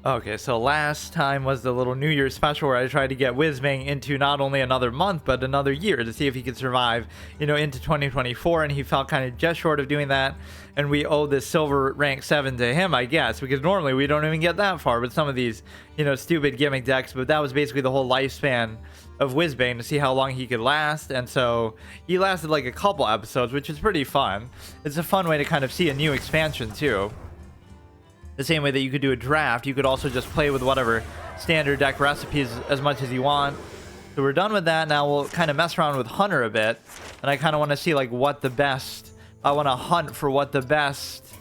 Okay, so last time was the little New Year's special where I tried to get Whizbang into not only another month, but another year to see if he could survive, into 2024, and he fell kind of just short of doing that, and we owe this silver rank 7 to him, I guess, because normally we don't even get that far with some of these, stupid gimmick decks, but that was basically the whole lifespan of Whizbang to see how long he could last, and so he lasted like a couple episodes, which is pretty fun. It's a fun way to kind of see a new expansion, too. The same way that you could do a draft, you could also just play with whatever standard deck recipes as much as you want. So we're done with that. Now we'll kind of mess around with Hunter a bit. And I kind of want to see like what the best, I want to hunt for what the best,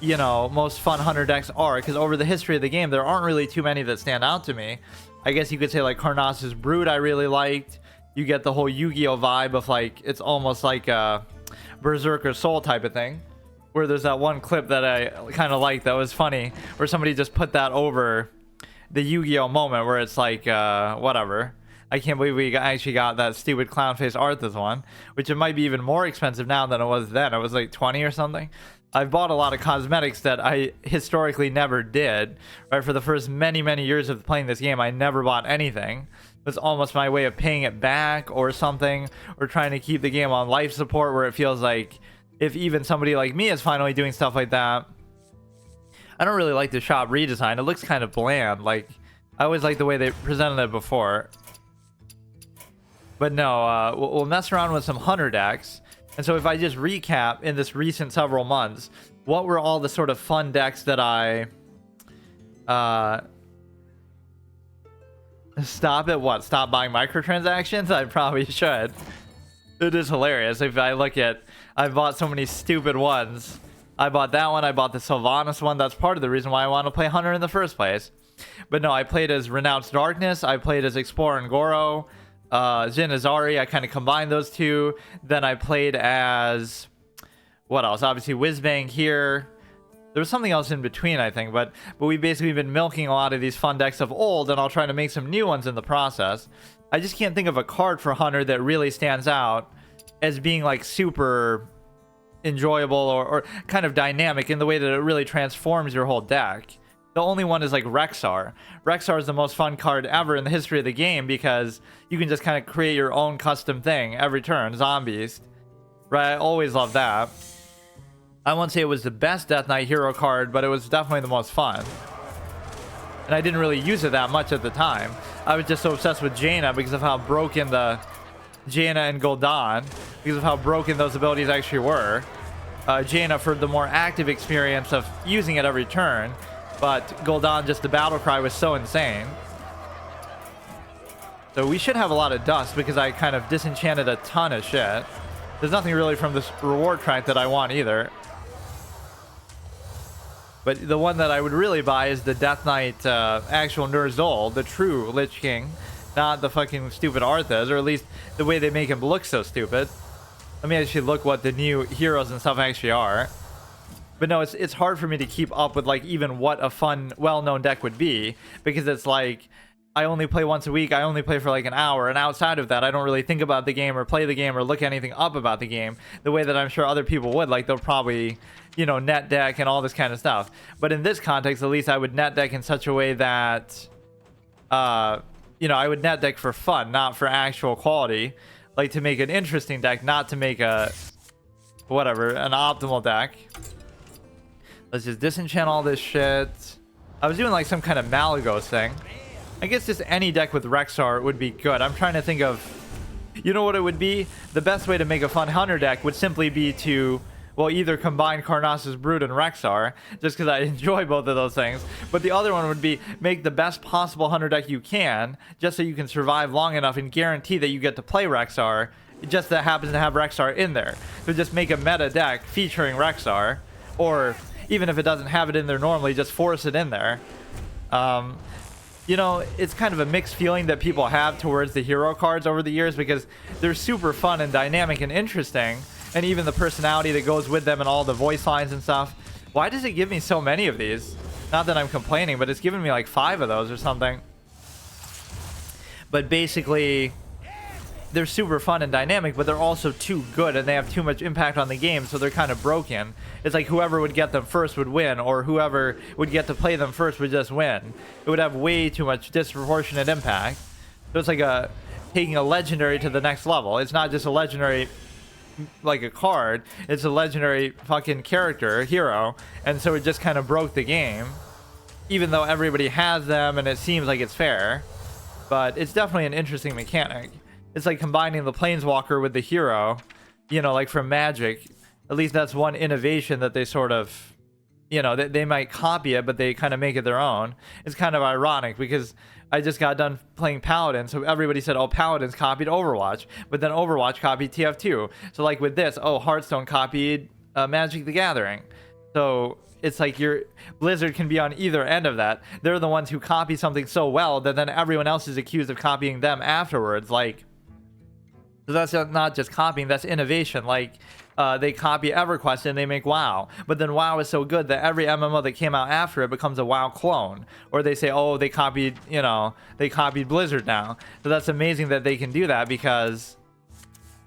most fun Hunter decks are. Because over the history of the game, there aren't really too many that stand out to me. I guess you could say like Karnas's Brood I really liked. You get the whole Yu-Gi-Oh vibe of like, it's almost like a Berserker Soul type of thing. Where there's that one clip that I kind of liked that was funny, where somebody just put that over the Yu-Gi-Oh moment where it's like, whatever. I can't believe we actually got that stupid clown face Arthas one, which it might be even more expensive now than it was then. It was like 20 or something. I've bought a lot of cosmetics that I historically never did, right? For the first many years of playing this game, I never bought anything. It's almost my way of paying it back or something, or trying to keep the game on life support where it feels like, if even somebody like me is finally doing stuff like that. I don't really like the shop redesign. It looks kind of bland. Like, I always liked the way they presented it before. But no, we'll mess around with some Hunter decks. And so if I just recap in this recent several months, what were all the sort of fun decks that I... Stop it? What? Stop buying microtransactions? I probably should. It is hilarious. If I look at... I bought so many stupid ones. I bought that one. I bought the Sylvanas one. That's part of the reason why I want to play Hunter in the first place. But no, I played as Renounced Darkness. I played as Explorer and Goro. Jin Azari. I kind of combined those two. Then I played as... What else? Obviously, Whizbang here. There was something else in between, I think. But we've basically been milking a lot of these fun decks of old. And I'll try to make some new ones in the process. I just can't think of a card for Hunter that really stands out as being like super enjoyable or kind of dynamic in the way that it really transforms your whole deck. The only one is like Rexxar. Rexxar is the most fun card ever in the history of the game because you can just kind of create your own custom thing every turn. Zombies, right? I always love that. I won't say it was the best Death Knight hero card, but it was definitely the most fun. And I didn't really use it that much at the time. I was just so obsessed with Jaina because of how broken the Jaina and Gul'dan, because of how broken those abilities actually were. Jaina for the more active experience of using it every turn, but Gul'dan, just the battle cry was so insane. So we should have a lot of dust because I kind of disenchanted a ton of shit. There's nothing really from this reward track that I want either. But the one that I would really buy is the Death Knight actual Ner'zhul, the true Lich King. Not the fucking stupid Arthas, or at least the way they make him look so stupid. Let me actually look what the new heroes and stuff actually are. But no, it's hard for me to keep up with like even what a fun, well-known deck would be. Because it's like, I only play once a week, I only play for like an hour. And outside of that, I don't really think about the game or play the game or look anything up about the game. The way that I'm sure other people would. Like they'll probably, net deck and all this kind of stuff. But in this context, at least I would net deck in such a way that... I would net deck for fun, not for actual quality. Like to make an interesting deck, not to make an optimal deck. Let's just disenchant all this shit. I was doing like some kind of Malagos thing. I guess just any deck with Rexxar would be good. I'm trying to think of... You know what it would be? The best way to make a fun Hunter deck would simply be to... Well, either combine Karnas's Brood and Rexxar, just because I enjoy both of those things. But the other one would be make the best possible Hunter deck you can, just so you can survive long enough and guarantee that you get to play Rexxar, just that happens to have Rexxar in there. So just make a meta deck featuring Rexxar, or even if it doesn't have it in there normally, just force it in there. It's kind of a mixed feeling that people have towards the hero cards over the years because they're super fun and dynamic and interesting. And even the personality that goes with them and all the voice lines and stuff. Why does it give me so many of these? Not that I'm complaining, but it's given me like 5 of those or something. But basically, they're super fun and dynamic, but they're also too good and they have too much impact on the game, so they're kind of broken. It's like whoever would get them first would win, or whoever would get to play them first would just win. It would have way too much disproportionate impact. So it's like taking a legendary to the next level. It's not just a legendary like a card, it's a legendary fucking character, hero, and so it just kind of broke the game, even though everybody has them and it seems like it's fair. But it's definitely an interesting mechanic. It's like combining the planeswalker with the hero, you know, like from Magic. At least that's one innovation that they sort of, you know, they might copy it, but they kind of make it their own. It's kind of ironic because I just got done playing Paladin, so everybody said, oh, Paladins copied Overwatch, but then Overwatch copied TF2. So like with this, oh, Hearthstone copied Magic the Gathering. So it's like Blizzard can be on either end of that. They're the ones who copy something so well that then everyone else is accused of copying them afterwards. Like, so that's not just copying, that's innovation. Like, they copy EverQuest and they make WoW, but then WoW is so good that every MMO that came out after it becomes a WoW clone. Or they say, oh, they copied, you know, they copied Blizzard now. So that's amazing that they can do that, because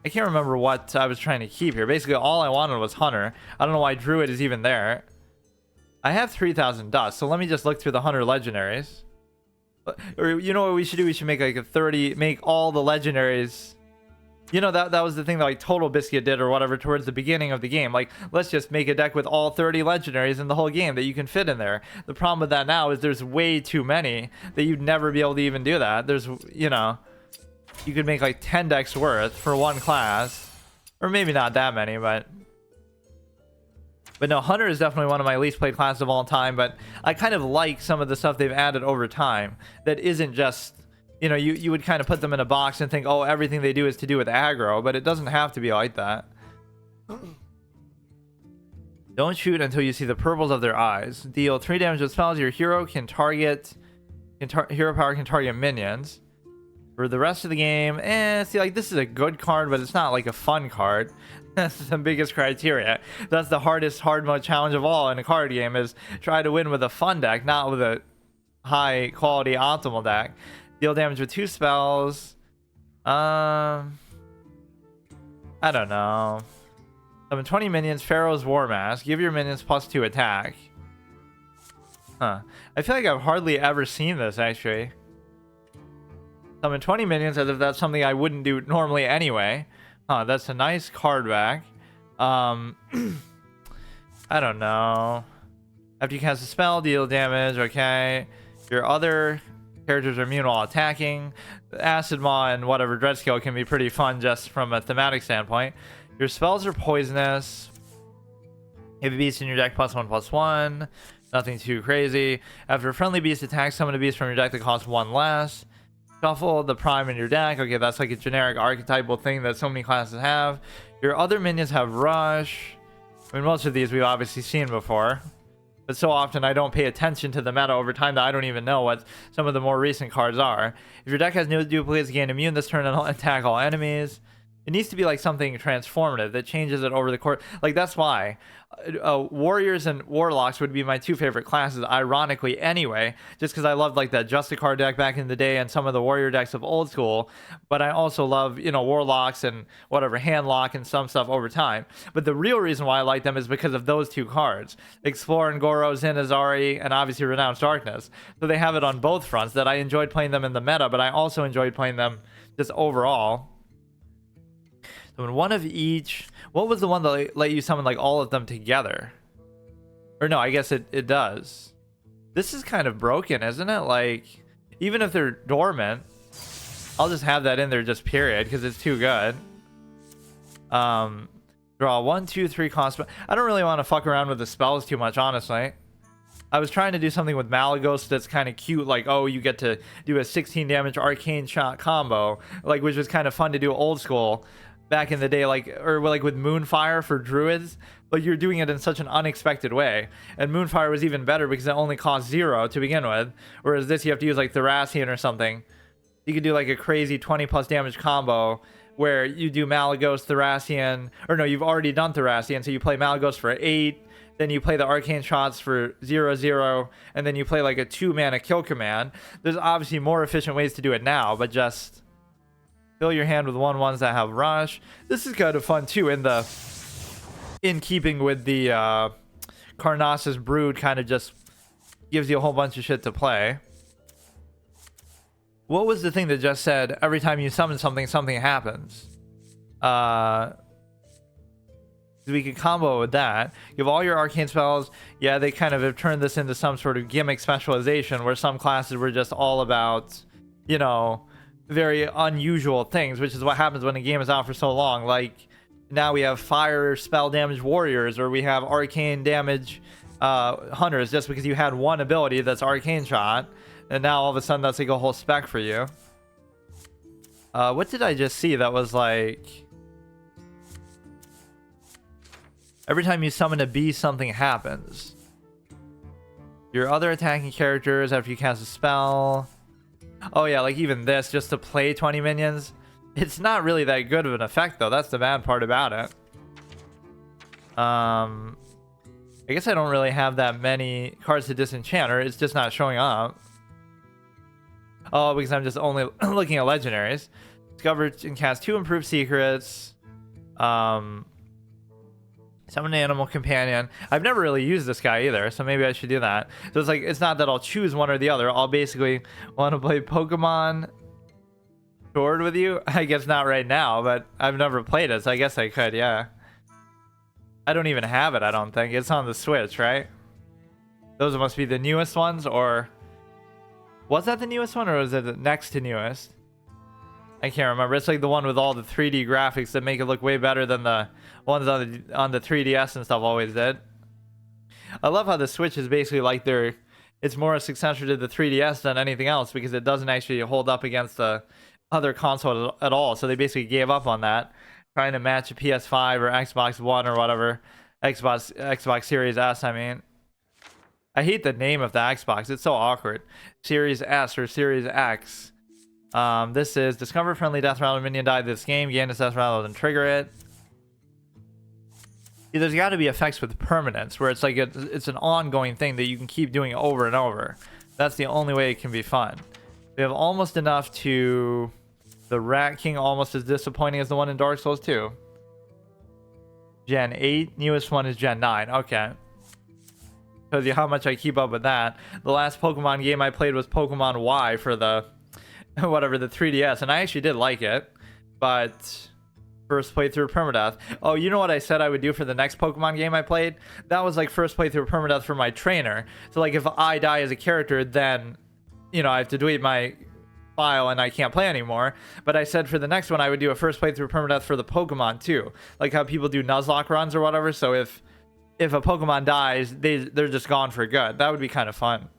I can't remember what I was trying to keep here. Basically, all I wanted was Hunter. I don't know why Druid is even there. I have 3,000 dust, so let me just look through the Hunter Legendaries. Or you know what we should do? We should make like make all the legendaries. You know, that was the thing that like Total Biscuit did or whatever towards the beginning of the game. Like, let's just make a deck with all 30 legendaries in the whole game that you can fit in there. The problem with that now is there's way too many that you'd never be able to even do that. There's, you know, you could make like 10 decks worth for one class. Or maybe not that many, but no, Hunter is definitely one of my least played classes of all time, but I kind of like some of the stuff they've added over time that isn't just, you know, you would kind of put them in a box and think, oh, everything they do is to do with aggro, but it doesn't have to be like that. Don't shoot until you see the purples of their eyes. Deal 3 damage with spells. Your hero can target, hero power can target minions. For the rest of the game, see, like, this is a good card, but it's not like a fun card. That's the biggest criteria. That's the hardest hard mode challenge of all in a card game, is try to win with a fun deck, not with a high quality optimal deck. Deal damage with 2 spells. I don't know. Summon 20 minions, Pharaoh's War Mask. Give your minions +2 attack. Huh. I feel like I've hardly ever seen this, actually. Summon 20 minions as if that's something I wouldn't do normally anyway. Huh, that's a nice card back. I don't know. After you cast a spell, deal damage, okay. Your other characters are immune while attacking. Acid Maw and whatever Dread Skill can be pretty fun just from a thematic standpoint. Your spells are poisonous. If a beast in your deck +1/+1. Nothing too crazy. After a friendly beast attacks, summon a beast from your deck that costs 1 less. Shuffle the prime in your deck. Okay, that's like a generic archetypal thing that so many classes have. Your other minions have rush. I mean, most of these we've obviously seen before, but so often I don't pay attention to the meta over time that I don't even know what some of the more recent cards are. If your deck has no duplicates, gain immune this turn and attack all enemies. It needs to be like something transformative that changes it over the course. Like, that's why warriors and warlocks would be my 2 favorite classes, ironically, anyway, just because I loved like that Justicar deck back in the day and some of the warrior decks of old school. But I also love, you know, warlocks and whatever, handlock and some stuff over time. But the real reason why I like them is because of those 2 cards, Explore and Goro, Zin Azari, and obviously Renounced Darkness. So they have it on both fronts, that I enjoyed playing them in the meta, but I also enjoyed playing them just overall. So in one of each, what was the one that let you summon like all of them together? Or no, I guess it does. This is kind of broken, isn't it? Like, even if they're dormant, I'll just have that in there just period, because it's too good. Draw 1, 2, 3 cost. I don't really want to fuck around with the spells too much, honestly. I was trying to do something with Malagos that's kind of cute, like, oh, you get to do a 16 damage arcane shot combo, like, which was kind of fun to do old school back in the day, like, or like with Moonfire for druids, but you're doing it in such an unexpected way. And Moonfire was even better because it only cost 0 to begin with, whereas this you have to use like Thracian or something. You could do like a crazy 20+ damage combo where you do Malagos, Thracian, or no, you've already done Thracian, so you play Malagos for 8, then you play the arcane shots for 0/0, and then you play like a 2-mana kill command. There's obviously more efficient ways to do it now, but just, Fill your hand with 1/1s that have rush. This is kind of fun too, in keeping with the Carnassus Brood, kind of just gives you a whole bunch of shit to play. What was the thing that just said every time you summon something, something happens? We could combo with that. You have all your arcane spells. Yeah, they kind of have turned this into some sort of gimmick specialization where some classes were just all about, you know, very unusual things, which is what happens when a game is out for so long. Like, now we have fire spell damage warriors, or we have arcane damage hunters, just because you had one ability that's arcane shot, and now all of a sudden that's like a whole spec for you. What did I just see that was like, every time you summon a beast, something happens. Your other attacking characters after you cast a spell. Oh yeah, like even this, just to play 20 minions. It's not really that good of an effect though. That's the bad part about it. I guess I don't really have that many cards to disenchant, or it's just not showing up. Oh, because I'm just only looking at legendaries. Discover and cast 2 improved secrets. Summon an animal companion. I've never really used this guy either, so maybe I should do that. So it's like, it's not that I'll choose one or the other. I'll basically want to play Pokemon Sword with you. I guess not right now, but I've never played it, so I guess I could, yeah. I don't even have it, I don't think. It's on the Switch, right? Those must be the newest ones, or... Was that the newest one, or was it the next to newest? I can't remember. It's like the one with all the 3D graphics that make it look way better than the ones on the 3DS and stuff always did. I love how the Switch is basically like it's more a successor to the 3DS than anything else, because it doesn't actually hold up against the other console at all. So they basically gave up on that, trying to match a PS5 or Xbox One or whatever. Xbox Series S, I mean. I hate the name of the Xbox. It's so awkward. Series S or Series X. This is discover friendly death rather minion died this game. Gain its death rather than trigger it. See, there's got to be effects with permanence where it's like it's an ongoing thing that you can keep doing over and over. That's the only way it can be fun. We have almost enough to... The Rat King, almost as disappointing as the one in Dark Souls 2. Gen 8. Newest one is Gen 9. Okay. Shows you how much I keep up with that. The last Pokemon game I played was Pokemon Y for the... whatever, the 3DS, and I actually did like it, but first playthrough permadeath. Oh, you know what I said I would do for the next Pokemon game I played? That was like first playthrough permadeath for my trainer. So like if I die as a character, then, you know, I have to delete my file and I can't play anymore. But I said for the next one I would do a first playthrough permadeath for the Pokemon too, like how people do Nuzlocke runs or whatever. So if a Pokemon dies, they're just gone for good. That would be kind of fun.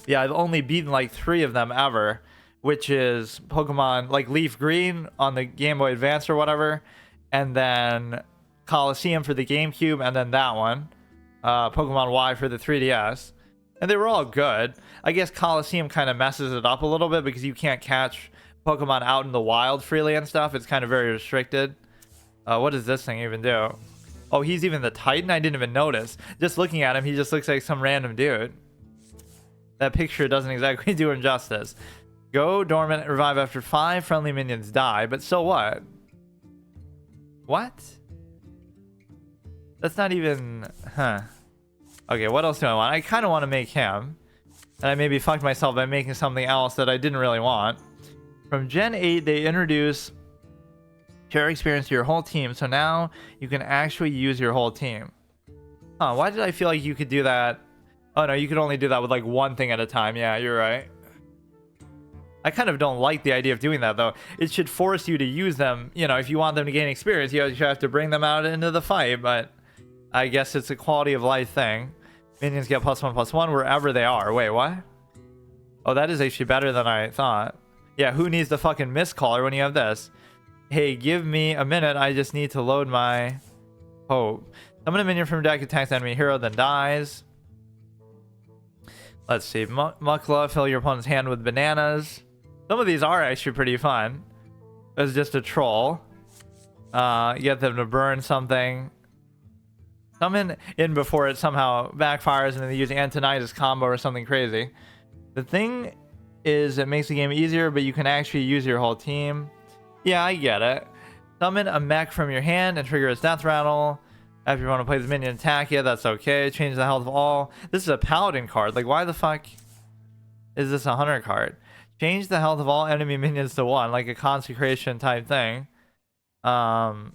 Yeah, I've only beaten like 3 of them ever, which is Pokemon like Leaf Green on the Game Boy Advance or whatever, and then Coliseum for the GameCube, and then that one, Pokemon Y for the 3DS. And they were all good. I guess Coliseum kind of messes it up a little bit because you can't catch Pokemon out in the wild freely and stuff. It's kind of very restricted. What does this thing even do? Oh, he's even the Titan? I didn't even notice. Just looking at him, he just looks like some random dude. That picture doesn't exactly do him justice. Go dormant, revive after 5 friendly minions die, but so what? What? That's not even... Huh. Okay, what else do I want? I kind of want to make him. And I maybe fucked myself by making something else that I didn't really want. From Gen 8, they introduce share experience to your whole team, so now you can actually use your whole team. Huh, why did I feel like you could do that? Oh no, you could only do that with like one thing at a time. Yeah, you're right. I kind of don't like the idea of doing that though. It should force you to use them. You know, if you want them to gain experience, you have to bring them out into the fight. But I guess it's a quality of life thing. Minions get +1/+1 wherever they are. Wait, what? Oh, that is actually better than I thought. Yeah, who needs the fucking miscaller when you have this? Hey, give me a minute. I just need to load my hope. Summon a minion from deck, attacks enemy hero, then dies. Let's see. Mukla, fill your opponent's hand with bananas. Some of these are actually pretty fun. It's just a troll. Get them to burn something. Summon in before it somehow backfires and then they use Antonidas combo or something crazy. The thing is it makes the game easier, but you can actually use your whole team. Yeah, I get it. Summon a mech from your hand and trigger its death rattle. After you want to play the minion attack, yeah, that's okay. Change the health of all. This is a paladin card. Like, why the fuck is this a hunter card? Change the health of all enemy minions to 1, like a consecration type thing. Summon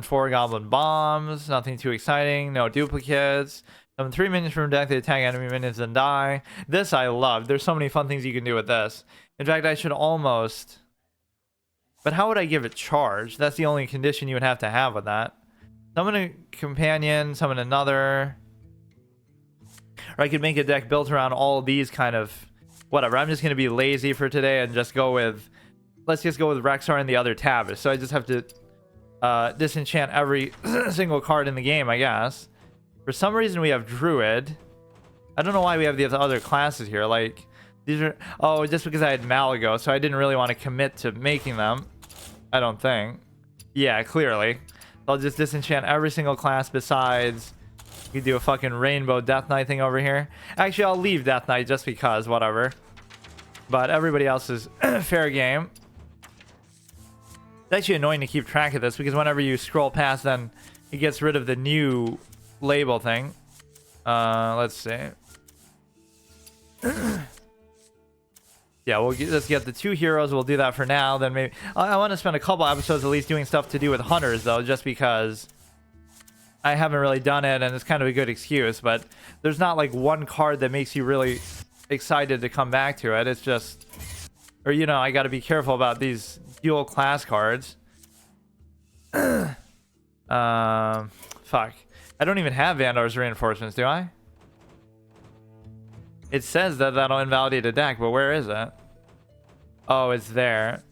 4 goblin bombs. Nothing too exciting. No duplicates. Summon 3 minions from deck. They attack enemy minions and die. This I love. There's so many fun things you can do with this. In fact, I should almost... But how would I give it charge? That's the only condition you would have to have with that. Summon a companion, summon another. Or I could make a deck built around all of these kind of... Whatever, I'm just going to be lazy for today and just go with... Let's just go with Rexar and the other Tavish. So I just have to disenchant every single card in the game, I guess. For some reason we have Druid. I don't know why we have the other classes here. Like, these are... Oh, just because I had Malago, so I didn't really want to commit to making them. I don't think. Yeah, clearly. I'll just disenchant every single class besides... You do a fucking Rainbow Death Knight thing over here. Actually, I'll leave Death Knight just because, whatever. But everybody else is fair game. It's actually annoying to keep track of this because whenever you scroll past, then it gets rid of the new label thing. Let's see. Yeah, let's get the 2 heroes. We'll do that for now. Then maybe I want to spend a couple episodes at least doing stuff to do with hunters, though, just because I haven't really done it, and it's kind of a good excuse. But there's not like one card that makes you really excited to come back to it. It's just, or you know, I got to be careful about these dual class cards. Fuck. I don't even have Vandar's reinforcements, do I? It says that that'll invalidate a deck, but where is it? Oh, it's there.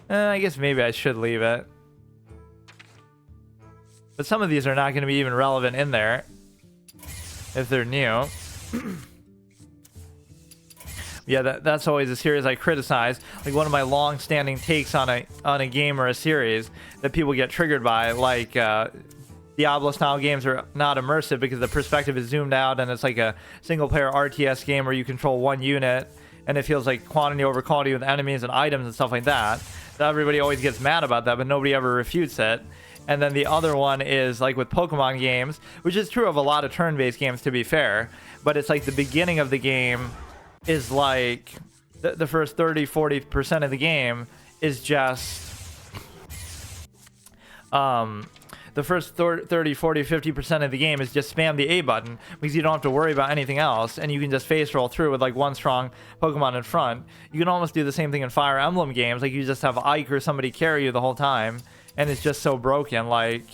I guess maybe I should leave it. But some of these are not going to be even relevant in there if they're new. Yeah, that's always a series I criticize. Like one of my long-standing takes on a game or a series that people get triggered by, like Diablo-style games are not immersive because the perspective is zoomed out and it's like a single-player RTS game where you control one unit and it feels like quantity over quality with enemies and items and stuff like that. So everybody always gets mad about that, but nobody ever refutes it. And then the other one is like with Pokemon games, which is true of a lot of turn-based games, to be fair, but it's like the beginning of the game is like the first 30-40% of the game is just the first 30, 40, 50% of the game is just spam the A button because you don't have to worry about anything else, and you can just face roll through with like one strong Pokemon in front. You can almost do the same thing in Fire Emblem games, like you just have Ike or somebody carry you the whole time, and it's just so broken. Like,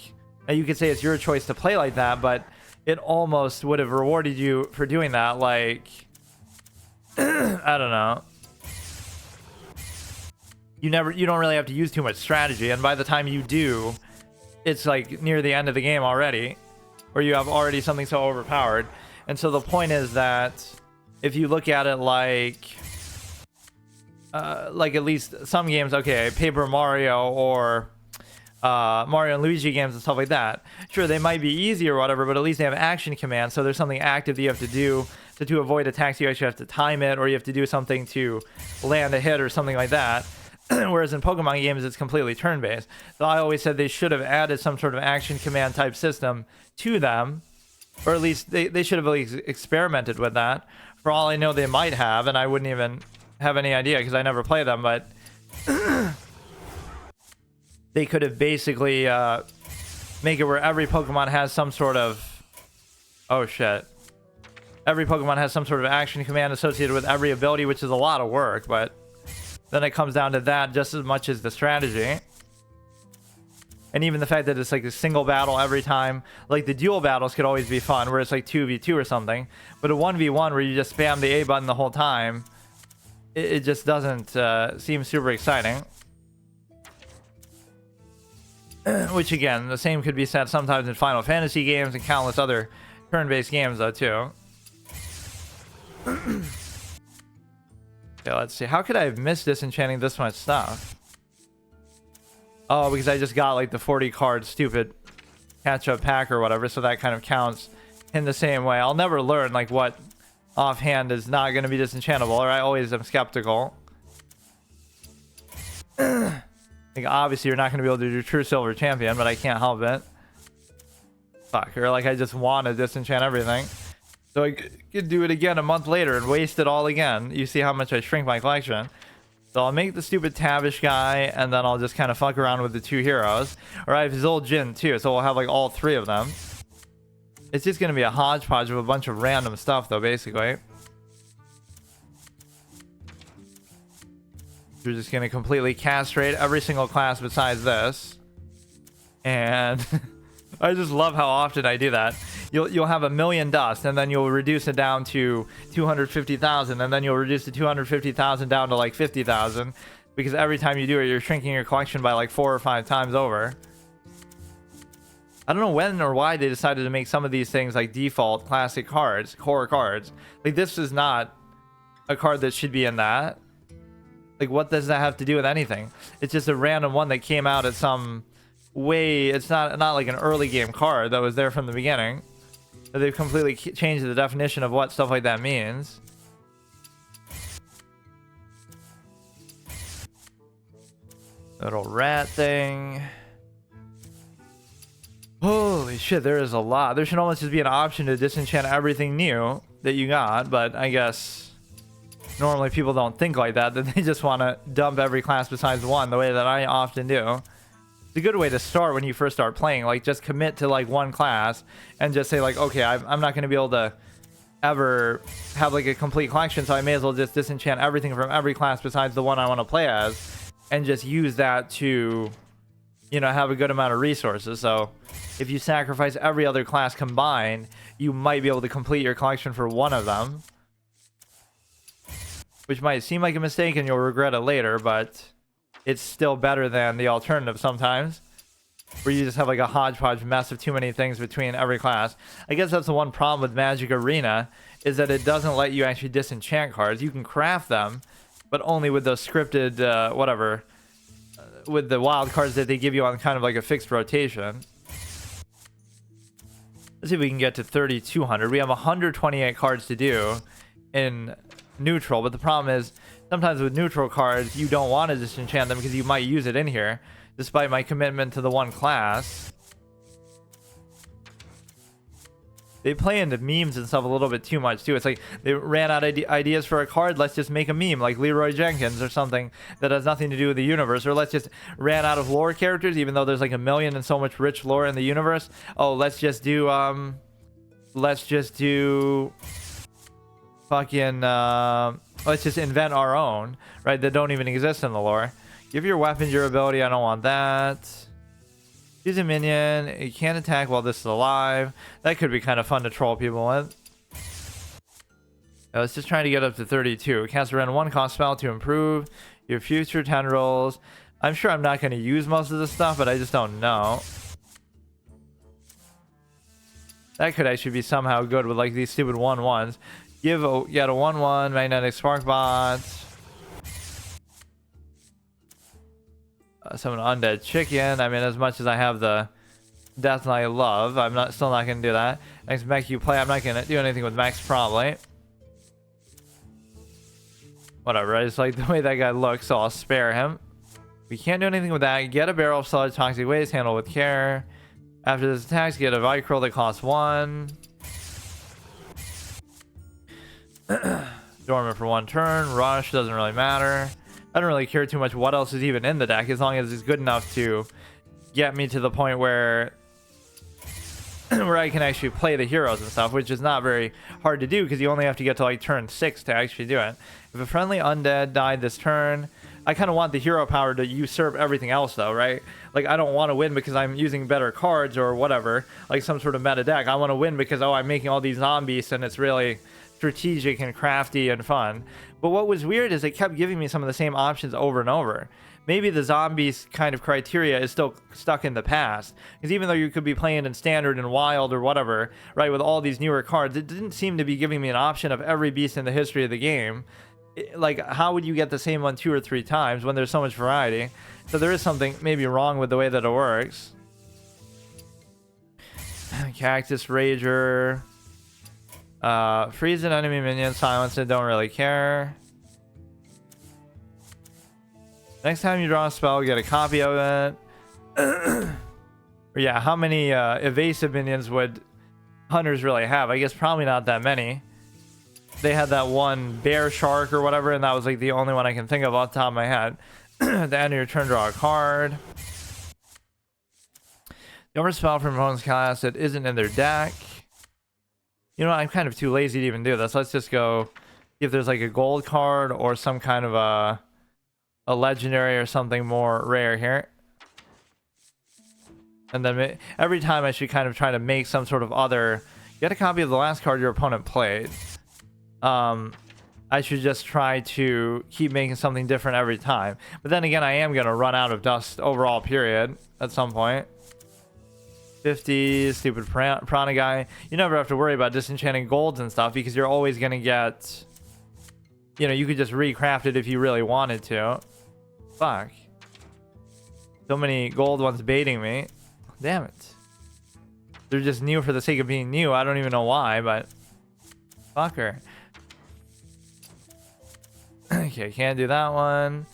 you could say it's your choice to play like that, but it almost would have rewarded you for doing that. Like, I don't know. You don't really have to use too much strategy, and by the time you do, it's like near the end of the game already, or you have already something so overpowered. And so the point is that if you look at it like at least some games, okay, Paper Mario or Mario and Luigi games and stuff like that, sure, they might be easy or whatever, but at least they have action commands, so there's something active that you have to do. So to avoid attacks, you actually have to time it, or you have to do something to land a hit or something like that. Whereas in Pokemon games, it's completely turn-based. So I always said they should have added some sort of action command type system to them, or at least they should have at least experimented with that. For all I know, they might have, and I wouldn't even have any idea because I never play them, but they could have basically make it where every Pokemon has some sort of... Oh, shit. Every Pokemon has some sort of action command associated with every ability, which is a lot of work, but then it comes down to that just as much as the strategy. And even the fact that it's like a single battle every time. Like the dual battles could always be fun, where it's like 2v2 or something. But a 1v1 where you just spam the A button the whole time, it just doesn't seem super exciting. Which again, the same could be said sometimes in Final Fantasy games and countless other turn-based games though too. Okay, let's see. How could I have missed disenchanting this much stuff? Oh, because I just got like the 40 card stupid catch-up pack or whatever, so that kind of counts in the same way. I'll never learn like what offhand is not going to be disenchantable, or I always am skeptical. Like, obviously you're not going to be able to do true silver champion, but I can't help it. Fuck, or like I just want to disenchant everything. So I could do it again a month later and waste it all again. You see how much I shrink my collection. So I'll make the stupid Tavish guy, and then I'll just kind of fuck around with the 2 heroes. Or I have his old Jin too, so we'll have like all 3 of them. It's just going to be a hodgepodge of a bunch of random stuff though, basically. We're just going to completely castrate every single class besides this. And I just love how often I do that. You'll have 1,000,000 dust, and then you'll reduce it down to 250,000, and then you'll reduce the 250,000 down to like 50,000, because every time you do it, you're shrinking your collection by like 4 or 5 times over. I don't know when or why they decided to make some of these things like default classic cards, core cards. Like, this is not a card that should be in that. Like, what does that have to do with anything? It's just a random one that came out at some way. It's not like an early game card that was there from the beginning. But they've completely changed the definition of what stuff like that means. Little rat thing. Holy shit, there is a lot. There should almost just be an option to disenchant everything new that you got, but I guess normally people don't think like that. That they just want to dump every class besides one, the way that I often do. It's a good way to start when you first start playing. Like, just commit to like one class and just say like, okay, I'm not going to be able to ever have like a complete collection, so I may as well just disenchant everything from every class besides the one I want to play as, and just use that to, you know, have a good amount of resources. So if you sacrifice every other class combined, you might be able to complete your collection for one of them, which might seem like a mistake and you'll regret it later, but it's still better than the alternative sometimes, where you just have like a hodgepodge mess of too many things between every class. I guess that's the one problem with Magic Arena, is that it doesn't let you actually disenchant cards. You can craft them, but only with those scripted whatever, with the wild cards that they give you on kind of like a fixed rotation. Let's see if we can get to 3,200. We have 128 cards to do in neutral, but the problem is sometimes with neutral cards you don't want to disenchant them because you might use it in here, despite my commitment to the one class. They play into memes and stuff a little bit too much too. It's like they ran out of ideas for a card, let's just make a meme like Leroy Jenkins or something that has nothing to do with the universe. Or let's just ran out of lore characters, even though there's like 1,000,000 and so much rich lore in the universe. Oh, let's just do fucking let's just invent our own, right, that don't even exist in the lore. Give your weapon durability, I don't want that. Use a minion, it can't attack while this is alive. That could be kind of fun to troll people with. Let's just try to get up to 32. Cast a random 1-cost spell to improve your future tendrils. I'm sure I'm not going to use most of this stuff, but I just don't know. That could actually be somehow good with like these stupid 1/1s. Get a 1/1 magnetic spark bot. Summon undead chicken. I mean, as much as I have the death knight love, I'm still not gonna do that. Next mech you play, I'm not gonna do anything with mechs probably. Whatever, I just like the way that guy looks, so I'll spare him. We can't do anything with that. Get a barrel of solid toxic waste, handle with care. After this attack, get a Vicryl that costs 1. Dormant for 1 turn. Rush doesn't really matter. I don't really care too much what else is even in the deck, as long as it's good enough to get me to the point where where I can actually play the heroes and stuff, which is not very hard to do because you only have to get to like turn 6 to actually do it. If a friendly undead died this turn, I kind of want the hero power to usurp everything else though, right? Like, I don't want to win because I'm using better cards or whatever, like some sort of meta deck. I want to win because, oh, I'm making all these zombies and it's really strategic and crafty and fun. But what was weird is it kept giving me some of the same options over and over. Maybe the zombies kind of criteria is still stuck in the past, because even though you could be playing in standard and wild or whatever, right, with all these newer cards, it didn't seem to be giving me an option of every beast in the history of the game. Like, how would you get the same one 2 or 3 times when there's so much variety? So there is something maybe wrong with the way that it works. Cactus Rager. Freeze an enemy minion, silence it, don't really care. Next time you draw a spell, get a copy of it. Or yeah, how many evasive minions would hunters really have? I guess probably not that many. They had that one bear shark or whatever, and that was like the only one I can think of off the top of my head. At the end of your turn, draw a card. The over spell from opponent's class that isn't in their deck. You know, I'm kind of too lazy to even do this. Let's just go see if there's like a gold card or some kind of a legendary or something more rare here. And then every time I should kind of try to make some sort of other... Get a copy of the last card your opponent played. I should just try to keep making something different every time. But then again, I am going to run out of dust overall, period, at some point. 50, stupid Prana guy. You never have to worry about disenchanting golds and stuff because you're always going to get... You know, you could just recraft it if you really wanted to. Fuck. So many gold ones baiting me. Damn it. They're just new for the sake of being new. I don't even know why, but... Fucker. Okay, can't do that one.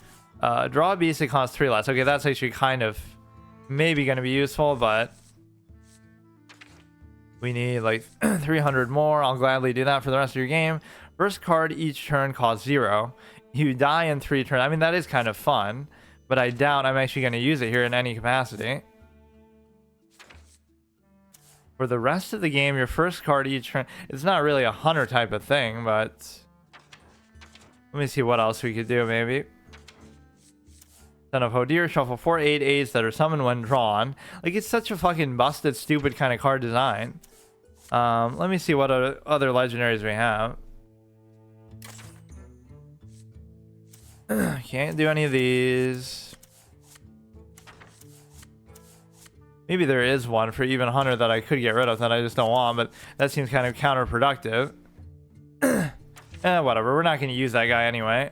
Draw a beast that costs 3 less. Okay, that's actually kind of maybe going to be useful, but... We need like 300 more. I'll gladly do that for the rest of your game. First card each turn costs 0. You die in 3 turns. I mean, that is kind of fun, but I doubt I'm actually going to use it here in any capacity. For the rest of the game, your first card each turn... It's not really a hunter type of thing, but... Let me see what else we could do, maybe. Son of Hodir, shuffle 4 8/8s that are summoned when drawn. Like, it's such a fucking busted, stupid kind of card design. Let me see what other legendaries we have. Can't do any of these. Maybe there is one for even Hunter that I could get rid of that I just don't want, but that seems kind of counterproductive. Whatever, we're not going to use that guy anyway.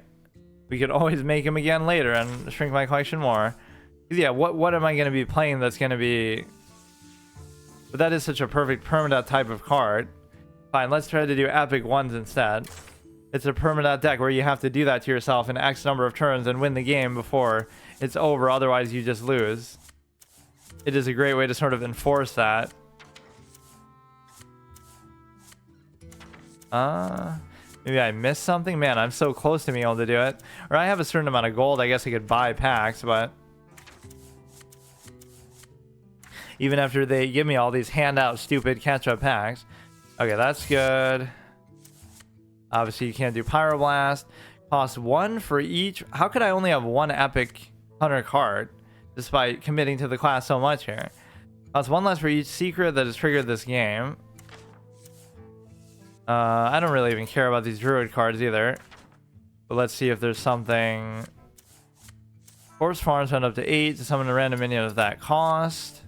We could always make him again later and shrink my collection more. Yeah, what am I going to be playing that's going to be... But that is such a perfect permadeath type of card. Fine, let's try to do epic ones instead. It's a permadeath deck where you have to do that to yourself in X number of turns and win the game before it's over, otherwise you just lose. It is a great way to sort of enforce that. Maybe I missed something? Man, I'm so close to being able to do it. Or I have a certain amount of gold. I guess I could buy packs, but... Even after they give me all these handout stupid catch-up packs. Okay, that's good. Obviously, you can't do Pyroblast. Costs 1 for each... How could I only have 1 epic hunter card? Despite committing to the class so much here. Costs 1 less for each secret that has triggered this game. I don't really even care about these druid cards either. But let's see if there's something. Corpse farms went up to 8 to summon a random minion of that cost.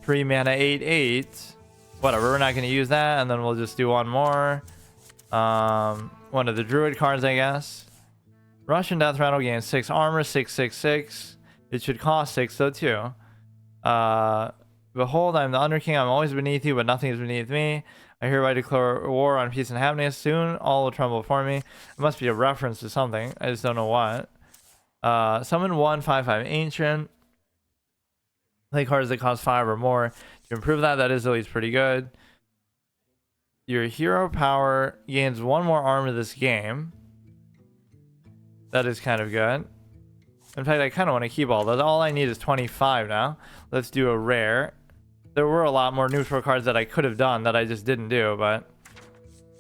3 mana 8/8. Whatever, we're not going to use that, and then we'll just do one more. One of the druid cards, I guess. Russian Death Rattle gains 6 armor, 6/6/6. It should cost 6 though too. Behold, I'm the Under King. I'm always beneath you, but nothing is beneath me. I hereby declare war on peace and happiness. Soon all will tremble before me. It must be a reference to something. I just don't know what. Summon 1 5/5 ancient. Play cards that cost 5 or more. To improve that, that is at least pretty good. Your hero power gains 1 more armor this game. That is kind of good. In fact, I kind of want to keep all those. All I need is 25 now. Let's do a rare. There were a lot more neutral cards that I could have done that I just didn't do, but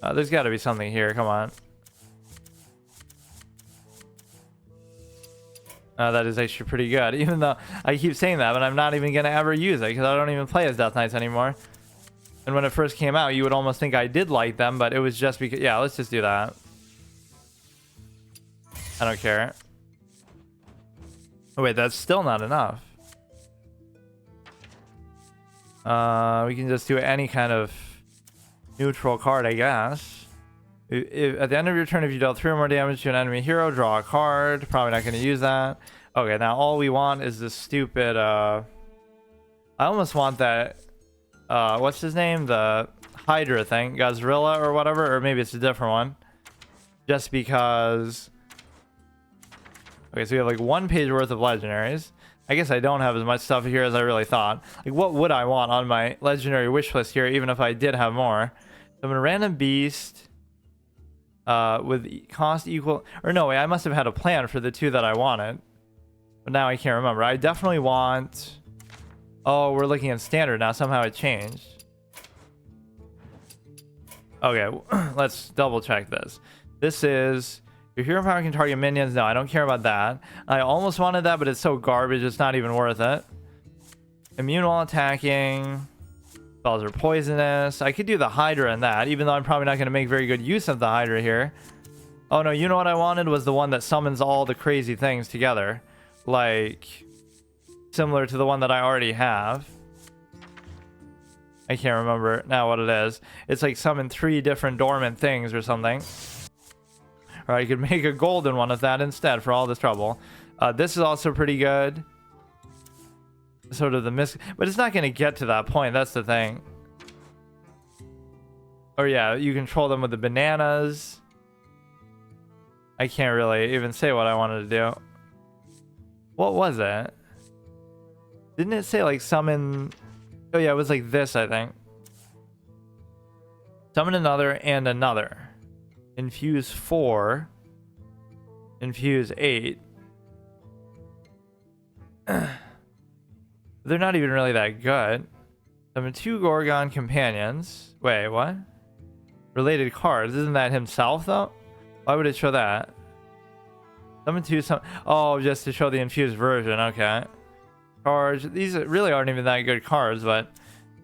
there's got to be something here. Come on. That is actually pretty good, even though I keep saying that, but I'm not even going to ever use it because I don't even play as Death Knights anymore. And when it first came out, you would almost think I did like them, but it was just because... Yeah, let's just do that. I don't care. Oh, wait, that's still not enough. We can just do any kind of neutral card, I guess. At the end of your turn, if you dealt 3 or more damage to an enemy hero, draw a card. Probably not going to use that. Okay, now all we want is this stupid... I almost want that... what's his name? The Hydra thing, Godzilla or whatever, or maybe it's a different one. Just because. Okay, so we have like 1 page worth of legendaries. I guess I don't have as much stuff here as I really thought. Like, what would I want on my legendary wish list here, even if I did have more? So I'm a random beast with cost equal. Or no, wait, I must have had a plan for the 2 that I wanted. But now I can't remember. I definitely want. Oh, we're looking at standard now. Somehow it changed. Okay, let's double check this. This is. Your hero power can target minions. No, I don't care about that. I almost wanted that, but it's so garbage, it's not even worth it. Immune while attacking. Spells are poisonous. I could do the Hydra in that, even though I'm probably not going to make very good use of the Hydra here. Oh no, you know what I wanted was the one that summons all the crazy things together. Like, similar to the one that I already have. I can't remember now what it is. It's like summon 3 different dormant things or something. Or I could make a golden one of that instead for all this trouble. This is also pretty good. Sort of the miss, but it's not going to get to that point. That's the thing. Or yeah, you control them with the bananas. I can't really even say what I wanted to do. What was it? Didn't it say like summon? Oh yeah, it was like this, I think. Summon another and another. Infuse 4. Infuse 8. They're not even really that good. Summon 2 Gorgon companions. Wait, what? Related cards. Isn't that himself though? Why would it show that? Summon 2 some. Oh, just to show the infused version. Okay. Charge. These really aren't even that good cards, but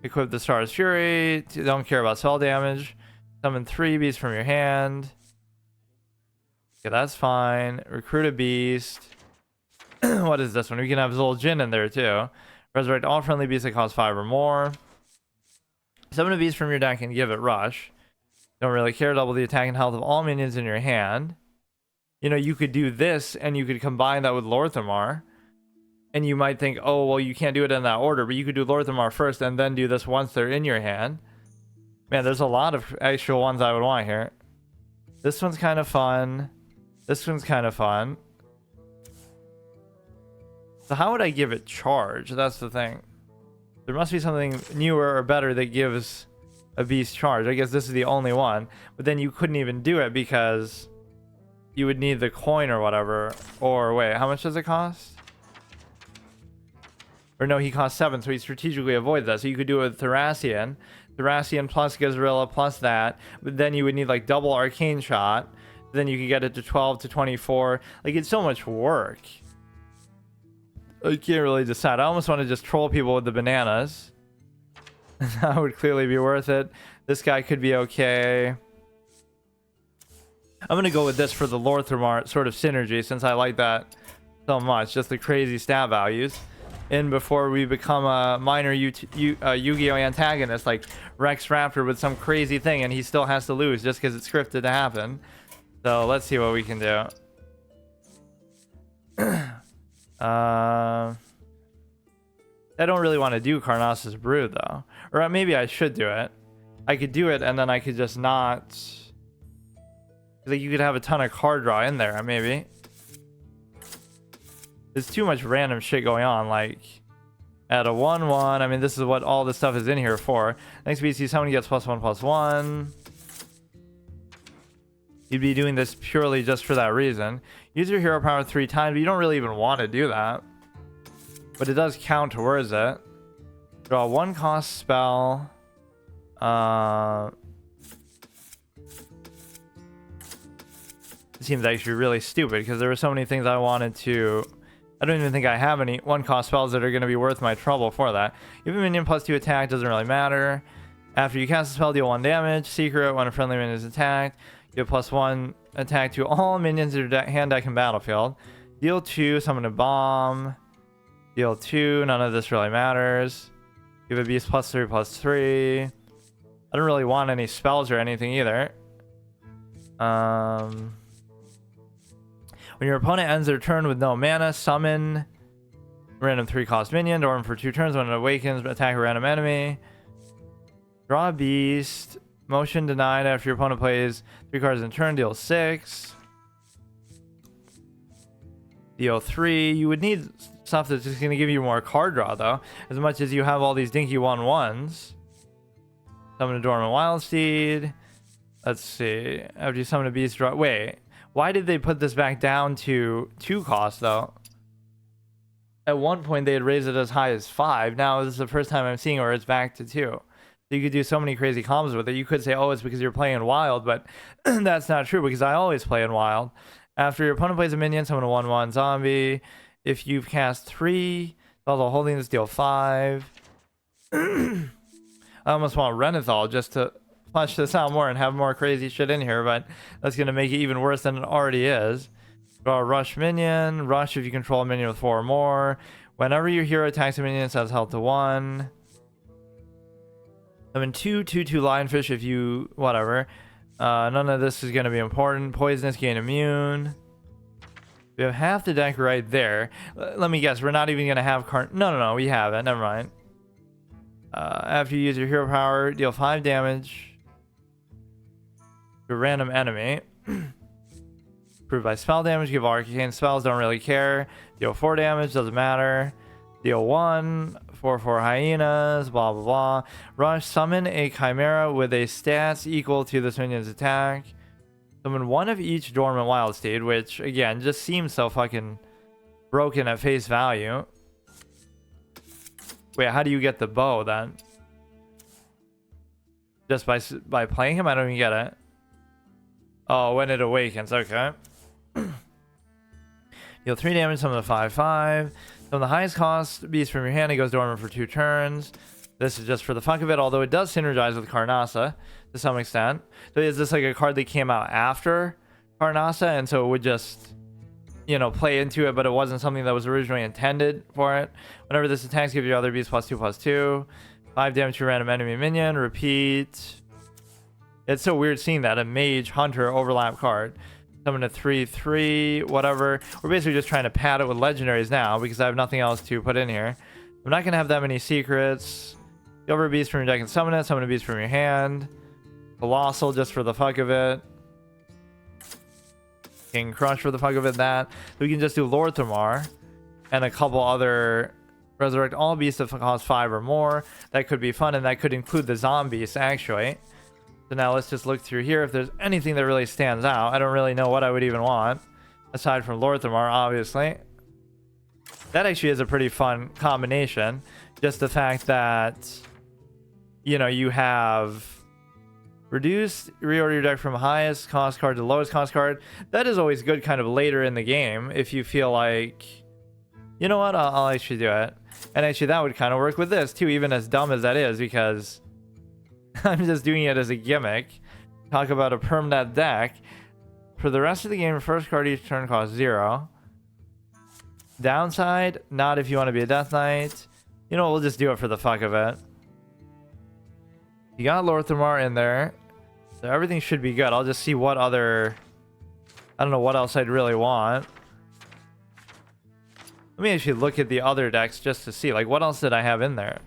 equip the Star's Fury. Don't care about spell damage. Summon 3 beasts from your hand. Okay, that's fine. Recruit a beast. What is this one? We can have Zul'jin in there too. Resurrect all friendly beasts that cost 5 or more. Summon a beast from your deck and give it rush. Don't really care. Double the attack and health of all minions in your hand. You know, you could do this and you could combine that with Lorthamar. And you might think, oh, well, you can't do it in that order, but you could do Lorthamar first and then do this once they're in your hand. Man, there's a lot of actual ones I would want here. This one's kind of fun. This one's kind of fun. So how would I give it charge? That's the thing. There must be something newer or better that gives a beast charge. I guess this is the only one. But then you couldn't even do it because you would need the coin or whatever. Or wait, how much does it cost? Or no, he costs 7, so he strategically avoids that. So you could do it with Thracian. Thracian plus Gazrilla plus that. But then you would need like double Arcane Shot. Then you could get it to 12 to 24. Like, it's so much work. I can't really decide. I almost want to just troll people with the bananas. That would clearly be worth it. This guy could be okay. I'm going to go with this for the Lorthamar sort of synergy, since I like that so much. Just the crazy stat values. And before we become a minor Yu-Gi-Oh! Antagonist, like Rex Raptor with some crazy thing, and he still has to lose just because it's scripted to happen. So let's see what we can do. I don't really want to do Karnas's Brood though, or maybe I should do it. I could do it and then I could just not. Like, you could have a ton of card draw in there. Maybe there's too much random shit going on. Like at a 1/1, I mean, this is what all this stuff is in here for. Next species, someone gets +1/+1. You'd be doing this purely just for that reason. Use your hero power 3 times, but you don't really even want to do that. But it does count towards it. Draw 1 cost spell. It seems actually really stupid because there were so many things I wanted to. I don't even think I have any 1 cost spells that are going to be worth my trouble for that. You have a minion +2 attack, doesn't really matter. After you cast a spell, deal 1 damage. Secret, when a friendly minion is attacked. You have +1 attack to all minions in your hand deck and battlefield. Deal 2, summon a bomb. Deal 2, none of this really matters. You have a beast +3/+3. I don't really want any spells or anything either. When your opponent ends their turn with no mana, summon random 3 cost minion, or for 2 turns. When it awakens, attack a random enemy. Draw a beast. Motion denied after your opponent plays 3 cards in turn. Deal 6. Deal 3. You would need stuff that's just going to give you more card draw, though. As much as you have all these dinky 1/1s. Summon a Dormant Wildsteed. Let's see. After you summon a beast, draw. Wait. Why did they put this back down to 2 cost, though? At one point, they had raised it as high as 5. Now, this is the first time I'm seeing where it's back to 2. So you could do so many crazy combos with it. You could say, oh, it's because you're playing wild, but that's not true because I always play in wild. After your opponent plays a minion, summon a 1/1 zombie. If you've cast 3, also holding this, deal 5. I almost want Renathal just to flesh this out more and have more crazy shit in here, but that's going to make it even worse than it already is. Draw a Rush minion. Rush if you control a minion with 4 or more. Whenever your hero attacks a minion, it says health to 1. Summon 2/2/2 Lionfish if you... whatever. None of this is going to be important. Poisonous, gain immune. We have half the deck right there. Let me guess. We're not even going to have... No, we have it. Never mind. After you use your hero power, deal 5 damage to a random enemy. Improved by spell damage. Give arcane spells. Don't really care. Deal 4 damage. Doesn't matter. Deal 1. 4/4 hyenas. Blah, blah, blah. Rush. Summon a chimera with a stats equal to this minion's attack. Summon 1 of each dormant wild steed, which, again, just seems so fucking broken at face value. Wait, how do you get the bow then? Just by playing him? I don't even get it. Oh, when it awakens. Okay. Deal 3 damage, summon the 5/5. From the highest cost beast from your hand, it goes dormant for 2 turns. This is just for the fuck of it, although it does synergize with Karnasa to some extent. So is this like a card that came out after Karnasa, and so it would just, you know, play into it, but it wasn't something that was originally intended for it? Whenever this attacks, give your other beast +2/+2. 5 damage to a random enemy minion. Repeat. It's so weird seeing that. A mage hunter overlap card. Summon a 3/3, whatever. We're basically just trying to pad it with legendaries now because I have nothing else to put in here. I'm not going to have that many secrets. Go over a beast from your deck and summon it. Summon a beast from your hand. Colossal just for the fuck of it. King Crush for the fuck of it. That. We can just do Lord Thamar and a couple other... Resurrect all beasts that cost 5 or more. That could be fun, and that could include the zombies, actually. So now let's just look through here if there's anything that really stands out. I don't really know what I would even want, aside from Lord Thamar, obviously. That actually is a pretty fun combination. Just the fact that, you know, you have reduced, reorder your deck from highest cost card to lowest cost card. That is always good kind of later in the game if you feel like, you know what, I'll actually do it. And actually that would kind of work with this too, even as dumb as that is, because I'm just doing it as a gimmick. Talk about a permanent deck. For the rest of the game, first card each turn costs 0. Downside, not if you want to be a Death Knight. You know, we'll just do it for the fuck of it. You got Lord Thamar in there, so everything should be good. I'll just see what other... I don't know what else I'd really want. Let me actually look at the other decks just to see, like, what else did I have in there?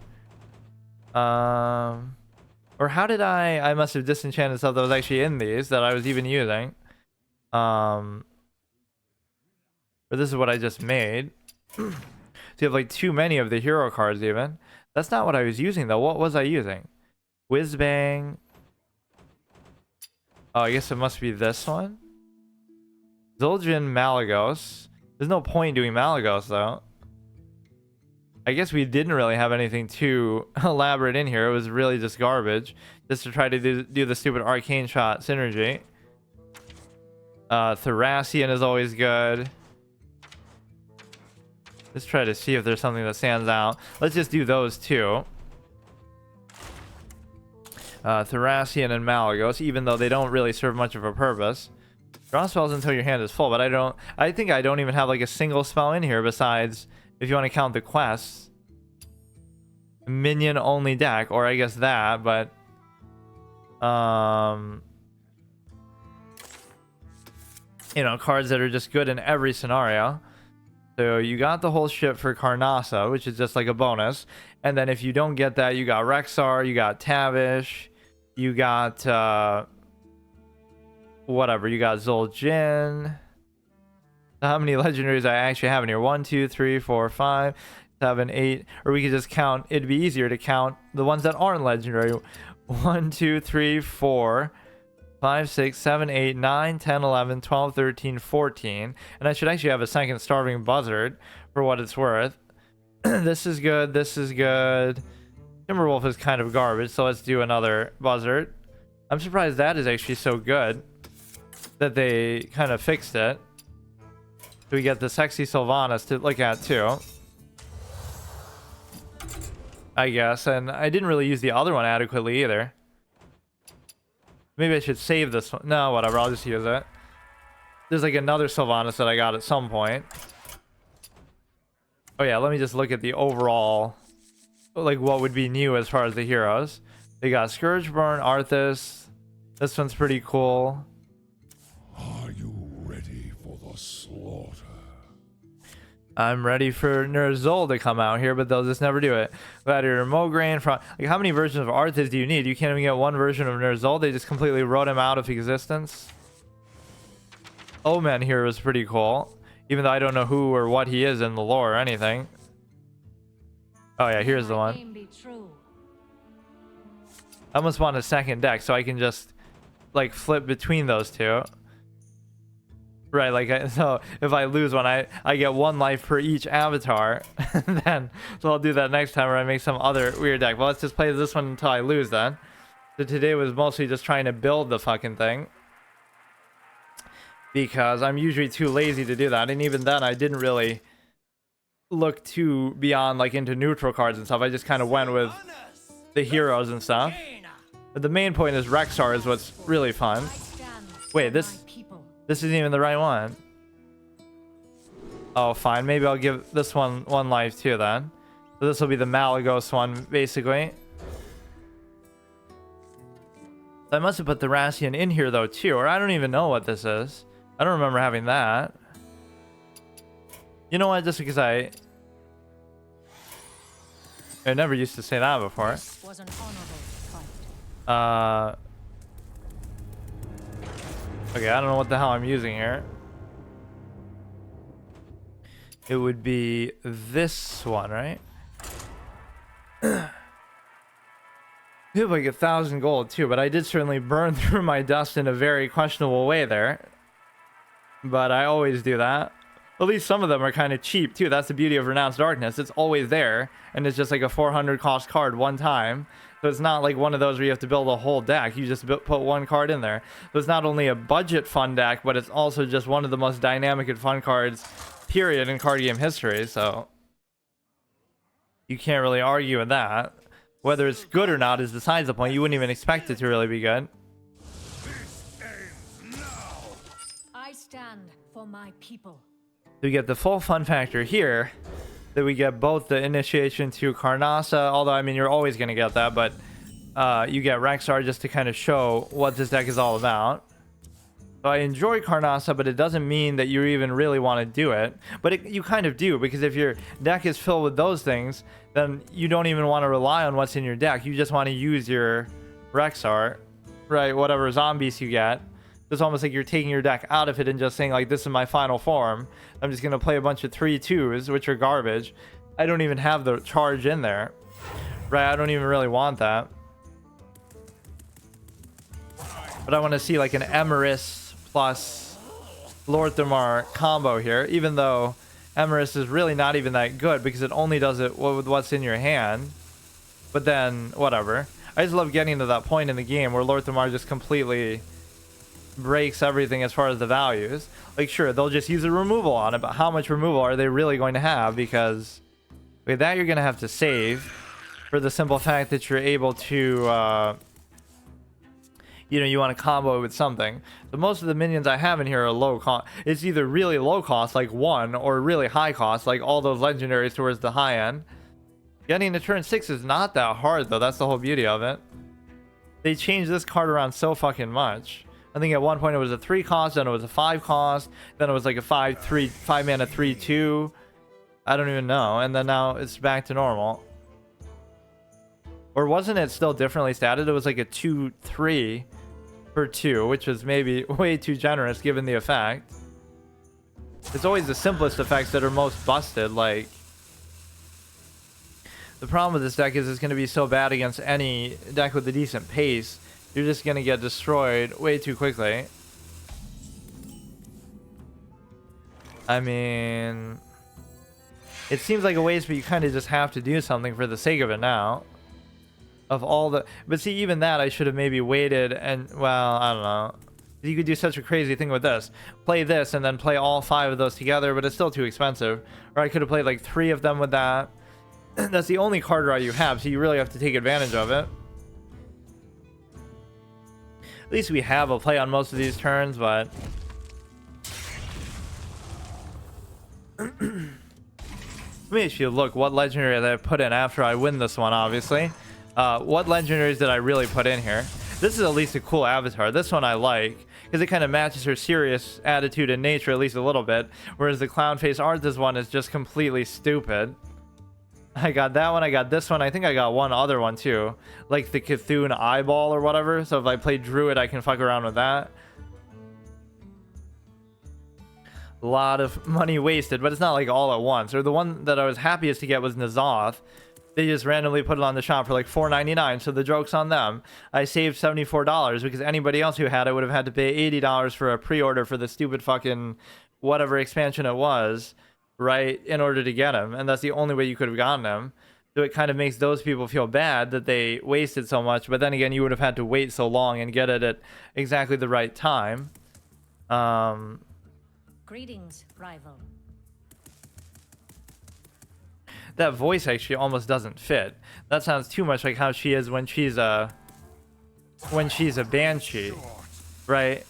Or how did I must have disenchanted stuff that was actually in these that I was even using. Or this is what I just made. So you have like too many of the hero cards even. That's not what I was using though. What was I using? Whizbang. Oh, I guess it must be this one. Zul'jin Malygos. There's no point doing Malygos though. I guess we didn't really have anything too elaborate in here. It was really just garbage. Just to try to do the stupid arcane shot synergy. Thracian is always good. Let's try to see if there's something that stands out. Let's just do those two. Thracian and Malygos, even though they don't really serve much of a purpose. Draw spells until your hand is full, but I think I don't even have like a single spell in here besides, if you want to count the quests, minion only deck, or I guess that, but you know, cards that are just good in every scenario. So you got the whole shit for Karnasa, which is just like a bonus. And then if you don't get that, you got Rexxar, you got Tavish, you got whatever, you got Zul'jin. How many legendaries I actually have in here? 1, 2, 3, 4, 5, 7, 8. Or we could just count. It'd be easier to count the ones that aren't legendary. 1, 2, 3, 4, 5, 6, 7, 8, 9, 10, 11, 12, 13, 14. And I should actually have a second Starving Buzzard for what it's worth. This is good. This is good. Timberwolf is kind of garbage, so let's do another Buzzard. I'm surprised that is actually so good that they kind of fixed it. So we get the sexy Sylvanas to look at too, I guess. And I didn't really use the other one adequately either. Maybe I should save this one. No, whatever. I'll just use it. There's like another Sylvanas that I got at some point. Oh yeah, let me just look at the overall, like what would be new as far as the heroes. They got Scourgeborn, Arthas. This one's pretty cool. Are you ready for the slaughter? I'm ready for Ner'zhul to come out here, but they'll just never do it. Gladiator Mograine. Like, how many versions of Arthas do you need? You can't even get one version of Ner'zhul. They just completely wrote him out of existence. Omen here was pretty cool, even though I don't know who or what he is in the lore or anything. Oh yeah, here's the one. I almost want a second deck so I can just like flip between those two. Right, like so if I lose one, I get 1 life per each avatar. Then so I'll do that next time, or I make some other weird deck. Well, let's just play this one until I lose then. So today was mostly just trying to build the fucking thing, because I'm usually too lazy to do that. And even then I didn't really look too beyond like into neutral cards and stuff. I just kind of went with the heroes and stuff. But the main point is Rexxar is what's really fun. Wait, this isn't even the right one. Oh, fine. Maybe I'll give this one 1 life too then. So this will be the Malagos one, basically. I must have put the Rathian in here though too, or I don't even know what this is. I don't remember having that. You know what? Just because I never used to say that before. Was an honorable fight. Okay, I don't know what the hell I'm using here. It would be this one, right? I have like 1,000 gold too, but I did certainly burn through my dust in a very questionable way there. But I always do that. At least some of them are kind of cheap too. That's the beauty of Renounced Darkness. It's always there, and it's just like a 400 cost card one time. So it's not like one of those where you have to build a whole deck. You just put 1 card in there. So it's not only a budget fun deck, but it's also just one of the most dynamic and fun cards, period, in card game history. So you can't really argue with that. Whether it's good or not is besides the point. You wouldn't even expect it to really be good. I stand for my people. We get the full fun factor here, that we get both the initiation to Karnasa, although I mean you're always going to get that, but you get Rexxar just to kind of show what this deck is all about. So I enjoy Karnasa, but it doesn't mean that you even really want to do it. But you kind of do, because if your deck is filled with those things, then you don't even want to rely on what's in your deck. You just want to use your Rexxar, right? Whatever zombies you get. It's almost like you're taking your deck out of it and just saying, like, this is my final form. I'm just going to play a bunch of 3/2s, which are garbage. I don't even have the charge in there. Right? I don't even really want that. But I want to see, like, an Emerus plus Lorthamar combo here, even though Emerus is really not even that good because it only does it with what's in your hand. But then, whatever. I just love getting to that point in the game where Lorthamar just completely breaks everything as far as the values. Like, sure, they'll just use a removal on it, but how much removal are they really going to have? Because with that, you're going to have to save for the simple fact that you're able to, you know, you want to combo it with something. So most of the minions I have in here are low cost. It's either really low cost, like 1, or really high cost, like all those legendaries towards the high end. Getting to turn 6 is not that hard, though. That's the whole beauty of it. They changed this card around so fucking much. I think at one point it was a 3 cost, then it was a 5 cost, then it was like a 5 mana 3/2. I don't even know. And then now it's back to normal. Or wasn't it still differently statted? It was like a 2-3 for 2, which was maybe way too generous given the effect. It's always the simplest effects that are most busted. Like, the problem with this deck is it's going to be so bad against any deck with a decent pace. You're just going to get destroyed way too quickly. I mean, it seems like a waste, but you kind of just have to do something for the sake of it now. Of all the, but see, even that I should have maybe waited and, well, I don't know. You could do such a crazy thing with this. Play this and then play all 5 of those together, but it's still too expensive. Or I could have played like 3 of them with that. That's the only card draw you have, so you really have to take advantage of it. At least we have a play on most of these turns, but let me actually look what legendary that I put in after I win this one, obviously. What legendaries did I really put in here? This is at least a cool avatar. This one I like because it kind of matches her serious attitude and nature at least a little bit, whereas the clown face Arthas one is just completely stupid. I got that one. I got this one. I think I got one other one too, like the Cthulhu eyeball or whatever. So if I play Druid, I can fuck around with that. A lot of money wasted, but it's not like all at once. Or the one that I was happiest to get was N'Zoth. They just randomly put it on the shop for like $4.99, so the joke's on them. I saved $74 because anybody else who had it would have had to pay $80 for a pre-order for the stupid fucking whatever expansion it was, right, in order to get him. And that's the only way you could have gotten him. So it kind of makes those people feel bad that they wasted so much, but then again, you would have had to wait so long and get it at exactly the right time. Greetings, rival. That voice actually almost doesn't fit. That sounds too much like how she is when she's a banshee, right?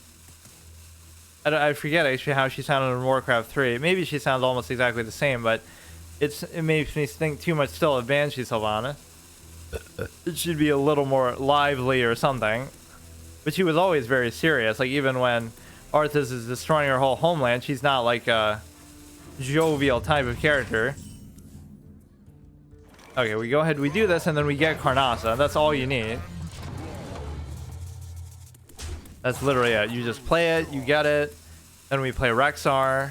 I forget actually how she sounded in Warcraft 3. Maybe she sounds almost exactly the same, but it makes me think too much still of Banshee Sylvanas. It should be a little more lively or something. But she was always very serious. Like even when Arthas is destroying her whole homeland, she's not like a jovial type of character. Okay, we go ahead, we do this, and then we get Karnasa. That's all you need. That's literally it. You just play it, you get it. Then we play Rexxar.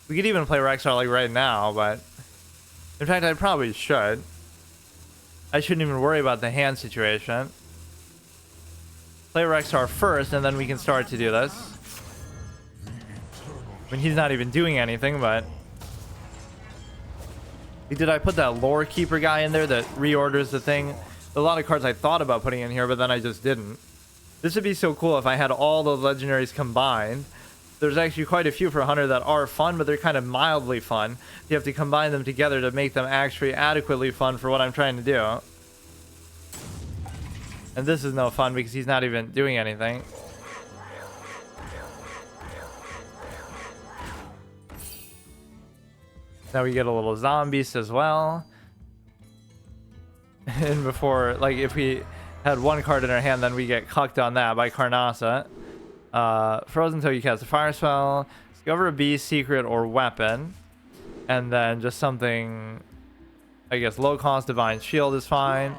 We could even play Rexxar like right now, but in fact, I probably should. I shouldn't even worry about the hand situation. Play Rexxar first, and then we can start to do this. I mean, he's not even doing anything, but did I put that Lore Keeper guy in there that reorders the thing? A lot of cards I thought about putting in here, but then I just didn't. This would be so cool if I had all those legendaries combined. There's actually quite a few for Hunter that are fun, but they're kind of mildly fun. You have to combine them together to make them actually adequately fun for what I'm trying to do. And this is no fun because he's not even doing anything. Now we get a little zombies as well. And before, like, if we had one card in our hand, then we get cucked on that by Karnasa. Frozen until you cast a fire spell. Discover a beast, secret, or weapon. And then just something, I guess, low cost divine shield is fine.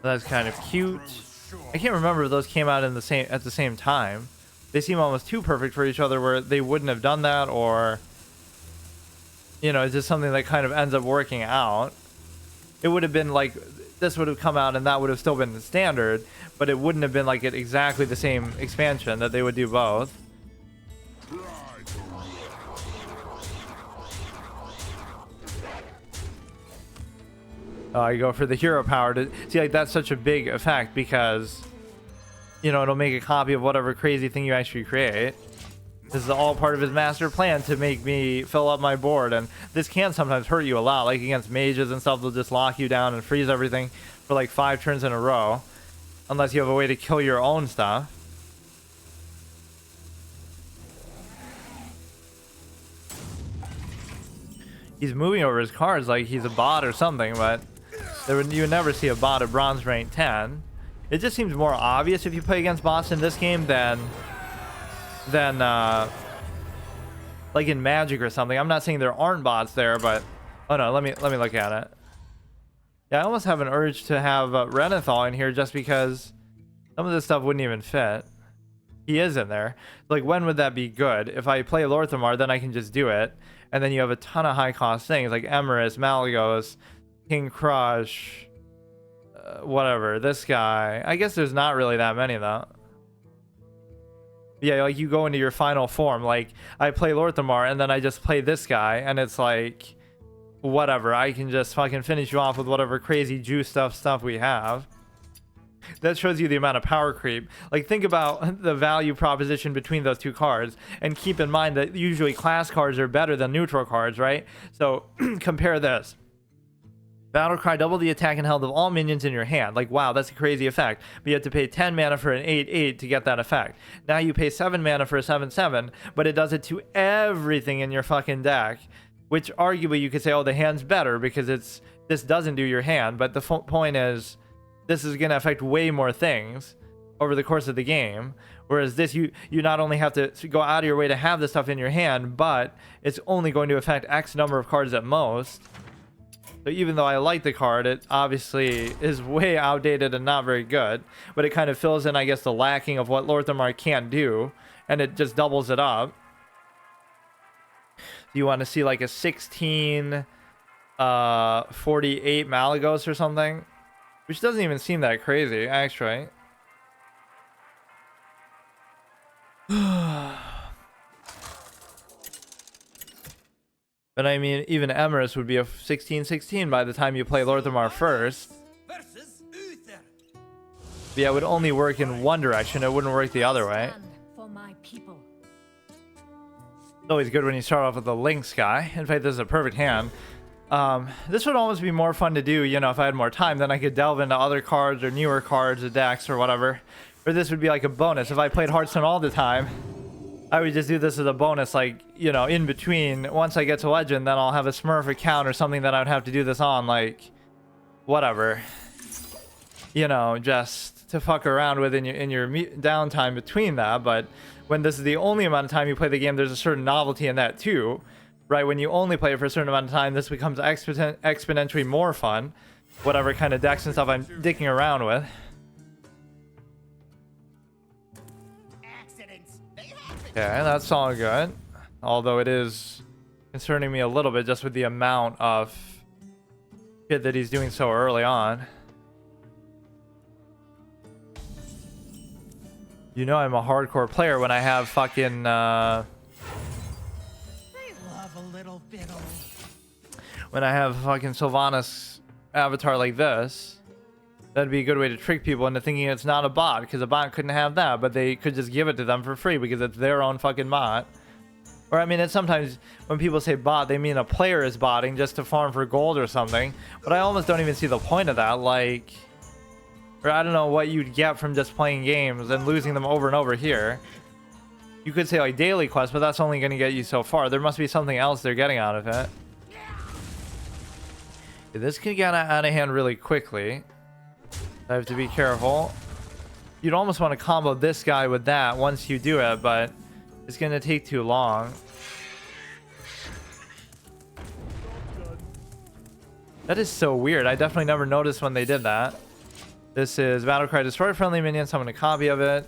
That's kind of cute. I can't remember if those came out in the at the same time. They seem almost too perfect for each other where they wouldn't have done that, or you know, it's just something that kind of ends up working out. It would have been like, this would have come out and that would have still been the standard, but it wouldn't have been like exactly the same expansion that they would do both. I go for the hero power to see, like, that's such a big effect because, you know, it'll make a copy of whatever crazy thing you actually create. This is all part of his master plan to make me fill up my board, and this can sometimes hurt you a lot. Like against mages and stuff, they'll just lock you down and freeze everything for like 5 turns in a row, unless you have a way to kill your own stuff. He's moving over his cards like he's a bot or something, but you would never see a bot at bronze rank 10. It just seems more obvious if you play against bots in this game than like in Magic or something. I'm not saying there aren't bots there, but oh no, let me look at it. Yeah, I almost have an urge to have Renethal in here just because some of this stuff wouldn't even fit. He is in there. Like, when would that be good? If I play Lorthamar, then I can just do it. And then you have a ton of high cost things like Emerus, Malygos, King Crush, whatever. This guy. I guess there's not really that many though. Yeah, like you go into your final form. Like, I play Lorthamar and then I just play this guy, and it's like, whatever. I can just fucking finish you off with whatever crazy juice stuff we have. That shows you the amount of power creep. Like, think about the value proposition between those two cards, and keep in mind that usually class cards are better than neutral cards, right? So compare this. Battlecry, double the attack and health of all minions in your hand. Like, wow, that's a crazy effect. But you have to pay 10 mana for an 8/8 to get that effect. Now you pay 7 mana for a 7/7, but it does it to everything in your fucking deck. Which arguably you could say, oh, the hand's better because this doesn't do your hand. But the point is, this is going to affect way more things over the course of the game. Whereas this, you not only have to go out of your way to have this stuff in your hand, but it's only going to affect X number of cards at most. So even though I like the card, it obviously is way outdated and not very good. But it kind of fills in, I guess, the lacking of what Lorthamar can't do. And it just doubles it up. You want to see like a 16, 48 Malygos or something? Which doesn't even seem that crazy, actually. But I mean, even Emerus would be a 16/16 by the time you play Lorthamar first. But yeah, it would only work in one direction. It wouldn't work the other way. For my people. It's always good when you start off with a Lynx guy. In fact, this is a perfect hand. This would almost be more fun to do, you know, if I had more time. Then I could delve into other cards or newer cards or decks or whatever. Or this would be like a bonus. If I played Hearthstone all the time, I would just do this as a bonus, like, you know, in between. Once I get to Legend, then I'll have a Smurf account or something that I would have to do this on, like, whatever. You know, just to fuck around with in your downtime between that. But when this is the only amount of time you play the game, there's a certain novelty in that too. Right, when you only play it for a certain amount of time, this becomes exponentially more fun. Whatever kind of decks and stuff I'm dicking around with. Okay, that's all good. Although it is concerning me a little bit just with the amount of shit that he's doing so early on. You know I'm a hardcore player when I have fucking... when I have fucking Sylvanas avatar like this, that'd be a good way to trick people into thinking it's not a bot, because a bot couldn't have that, but they could just give it to them for free because it's their own fucking bot. Or I mean, it's sometimes when people say bot, they mean a player is botting just to farm for gold or something, but I almost don't even see the point of that. Like, or I don't know what you'd get from just playing games and losing them over and over here. You could say like daily quests, but that's only going to get you so far. There must be something else they're getting out of it. This can get out of hand really quickly. I have to be careful. You'd almost want to combo this guy with that once you do it, but it's going to take too long. That is so weird. I definitely never noticed when they did that. This is Battlecry, destroy friendly minions. I'm going to copy of it.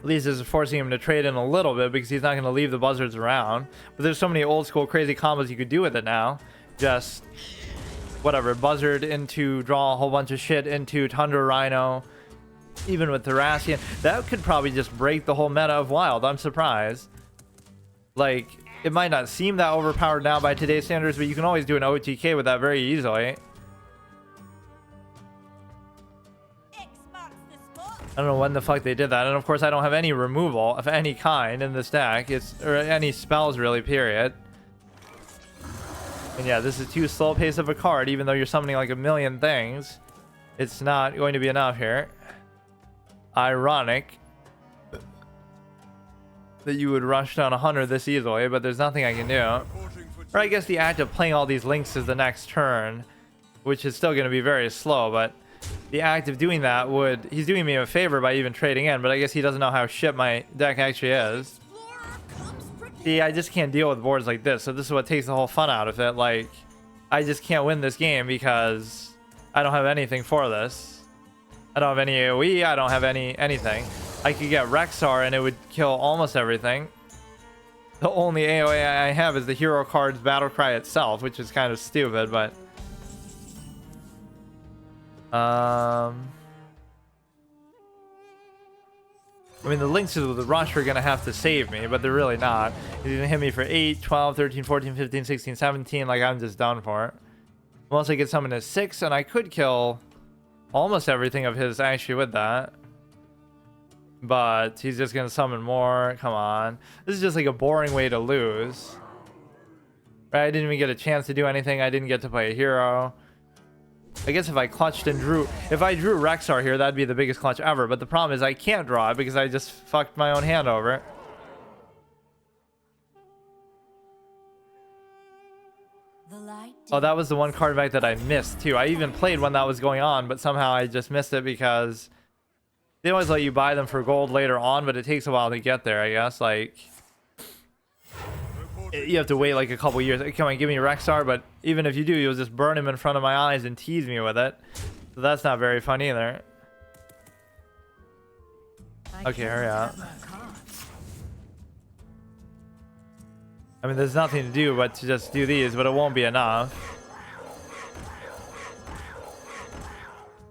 At least this is forcing him to trade in a little bit because he's not going to leave the buzzards around. But there's so many old school crazy combos you could do with it now. Just, whatever, buzzard into draw a whole bunch of shit into Tundra Rhino. Even with Thracian. That could probably just break the whole meta of Wild. I'm surprised. Like, it might not seem that overpowered now by today's standards, but you can always do an OTK with that very easily. I don't know when the fuck they did that, and of course I don't have any removal of any kind in this deck. Or any spells really, period. And yeah, this is too slow pace of a card, even though you're summoning like a million things. It's not going to be enough here. Ironic that you would rush down a Hunter this easily, but there's nothing I can do. Or I guess the act of playing all these links is the next turn, which is still going to be very slow, but the act of doing that would... He's doing me a favor by even trading in, but I guess he doesn't know how shit my deck actually is. See, I just can't deal with boards like this, so this is what takes the whole fun out of it. Like, I just can't win this game because I don't have anything for this. I don't have any AoE, I don't have anything. I could get Rexar and it would kill almost everything. The only AoE I have is the hero card's battle cry itself, which is kind of stupid, but... I mean, the links to the rush are going to have to save me, but they're really not. He's going to hit me for 8, 12, 13, 14, 15, 16, 17. Like, I'm just done for it. Unless I get summoned to 6, and I could kill almost everything of his actually with that. But he's just going to summon more. Come on. This is just like a boring way to lose. Right? I didn't even get a chance to do anything. I didn't get to play a hero. I guess if I clutched and drew... If I drew Rexar here, that'd be the biggest clutch ever. But the problem is I can't draw it because I just fucked my own hand over. Oh, that was the one card back that I missed, too. I even played when that was going on, but somehow I just missed it because... They always let you buy them for gold later on, but it takes a while to get there, I guess. Like... You have to wait like a couple years. Come on, give me Rexar, but even if you do, you'll just burn him in front of my eyes and tease me with it. So that's not very fun either. Okay, hurry up. I mean, there's nothing to do but to just do these, but it won't be enough.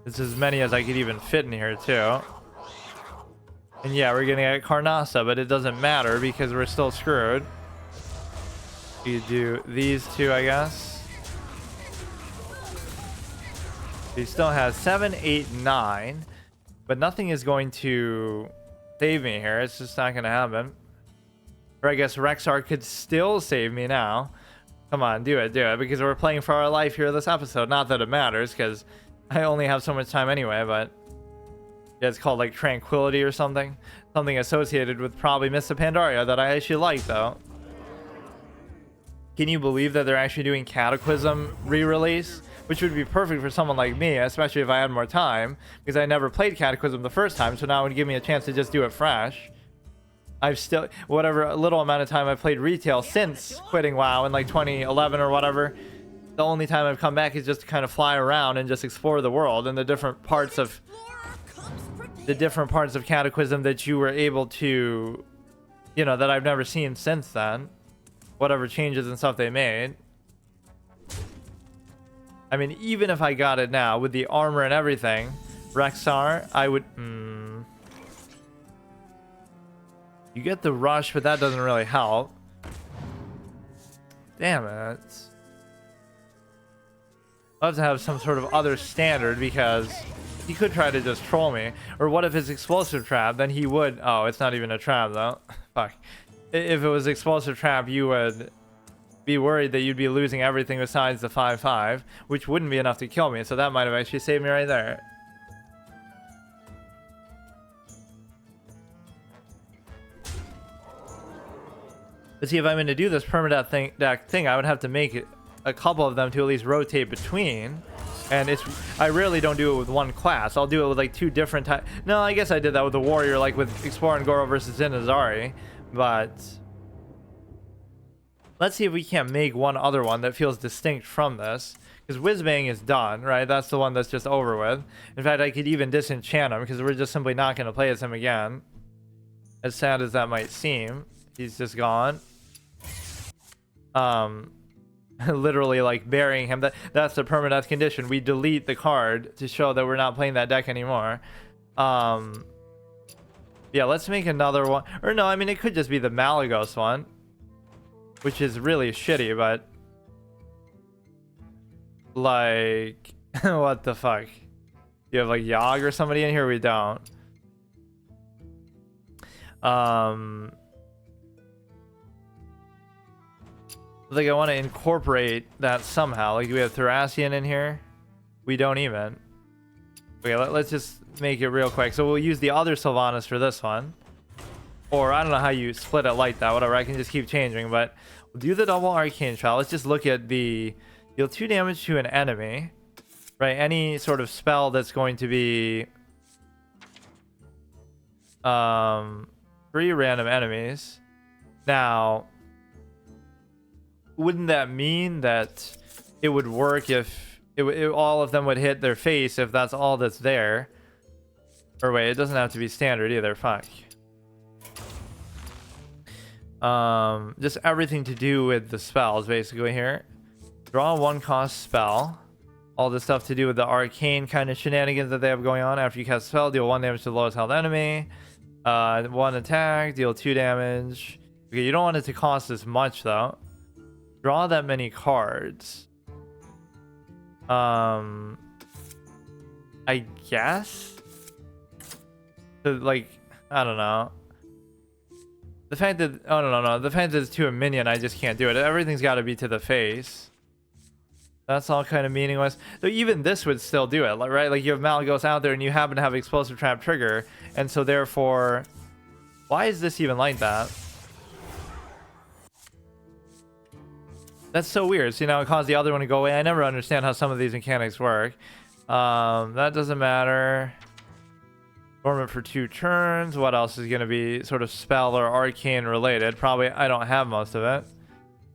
It's as many as I could even fit in here, too. And yeah, we're gonna get Karnasa, but it doesn't matter because we're still screwed. You do these two, I guess. He still has 7, 8, 9, but nothing is going to save me here. It's just not going to happen. Or I guess Rexar could still save me now. Come on, do it, because we're playing for our life here this episode. Not that it matters, because I only have so much time anyway, but yeah, it's called like Tranquility or something. Something associated with probably Mists of Pandaria that I actually like, though. Can you believe that they're actually doing Cataclysm re-release? Which would be perfect for someone like me, especially if I had more time, because I never played Cataclysm the first time, so now it would give me a chance to just do it fresh. I've still, whatever little amount of time I've played retail since quitting WoW in like 2011 or whatever, the only time I've come back is just to kind of fly around and just explore the world and the different parts of Cataclysm that you were able to, you know, that I've never seen since then. Whatever changes and stuff they made. I mean, even if I got it now with the armor and everything, Rexar, I would... You get the rush, but that doesn't really help. Damn it. I'll have to have some sort of other standard because he could try to just troll me. Or what if it's explosive trap? Then he would... Oh, it's not even a trap though. Fuck. If it was explosive trap, you would be worried that you'd be losing everything besides the 5/5, which wouldn't be enough to kill me. So that might have actually saved me right there. But see, if I'm going to do this permadeath deck thing, I would have to make a couple of them to at least rotate between. And I rarely don't do it with one class. I'll do it with like two different types. No, I guess I did that with the warrior, like with Explorer and Goro versus Zinazari. But let's see if we can't make one other one that feels distinct from this. Because Whizbang is done, right? That's the one that's just over with. In fact, I could even disenchant him because we're just simply not going to play as him again. As sad as that might seem. He's just gone. Literally like burying him. That's the permadeath condition. We delete the card to show that we're not playing that deck anymore. Yeah, let's make another one. Or no, I mean, it could just be the Malagos one. Which is really shitty, but... Like... what the fuck? You have like Yogg or somebody in here? We don't. Like, I want to incorporate that somehow. Like, we have Thracian in here. We don't even. Okay, let's just make it real quick. So we'll use the other Sylvanas for this one. Or I don't know how you split it like that. Whatever, I can just keep changing. But we'll do the double Arcane Shot. Let's just look at the... Deal 2 damage to an enemy. right? Any sort of spell that's going to be 3 random enemies. Now, wouldn't that mean that it would work if all of them would hit their face if that's all that's there? Or wait, it doesn't have to be standard either. Fuck. Just everything to do with the spells basically here. Draw 1 cost spell. All the stuff to do with the arcane kind of shenanigans that they have going on. After you cast a spell, deal 1 damage to the lowest health enemy. 1 attack, deal 2 damage. Okay, you don't want it to cost as much though. Draw that many cards. I guess. So, like, I don't know. The fact that the fact that it's to a minion, I just can't do it. Everything's got to be to the face. That's all kind of meaningless. So even this would still do it, right? Like you have Malygos out there, and you happen to have explosive trap trigger, and so therefore, why is this even like that? That's so weird. So now it caused the other one to go away. I never understand how some of these mechanics work. That doesn't matter. Dormant for 2 turns. What else is going to be sort of spell or arcane related? Probably I don't have most of it.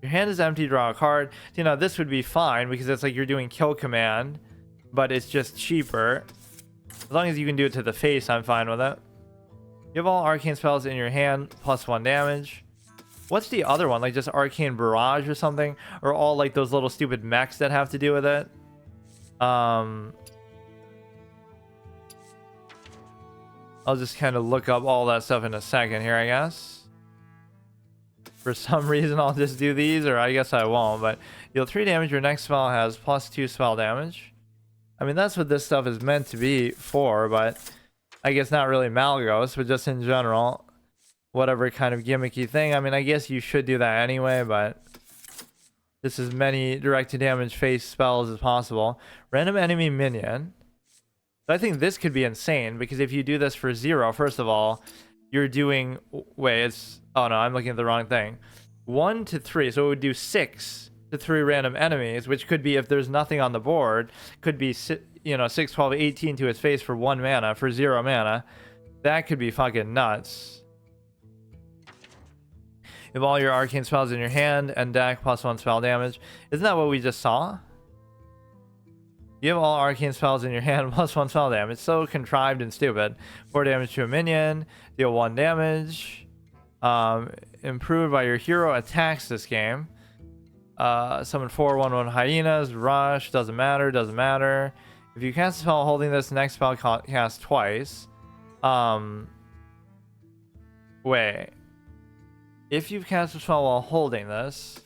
Your hand is empty, draw a card. You know, this would be fine because it's like you're doing kill command, but it's just cheaper. As long as you can do it to the face, I'm fine with it. You have all arcane spells in your hand, plus 1 damage. What's the other one? Like just arcane barrage or something? Or all like those little stupid mechs that have to do with it? I'll just kind of look up all that stuff in a second here, I guess. For some reason, I'll just do these, or I guess I won't. But deal 3 damage. Your next spell has plus 2 spell damage. I mean, that's what this stuff is meant to be for, but I guess not really Malygos, but just in general, whatever kind of gimmicky thing. I mean, I guess you should do that anyway, but just as many direct damage face spells as possible. Random enemy minion. So I think this could be insane because if you do this for 0, first of all, you're doing, wait, it's, oh no, I'm looking at the wrong thing. 1 to 3, so it would do 6 to 3 random enemies, which could be, if there's nothing on the board, could be, you know, 6, 12, 18 to his face for 1 mana, for 0 mana. That could be fucking nuts. You have all your arcane spells in your hand and deck, plus 1 spell damage. Isn't that what we just saw? You have all arcane spells in your hand, plus 1 spell damage. So contrived and stupid. 4 damage to a minion, deal 1 damage. Improved by your hero attacks this game. Summon 4 1/1 hyenas, rush, doesn't matter. If you cast a spell holding this, next spell cast twice. Wait. If you've cast a spell while holding this,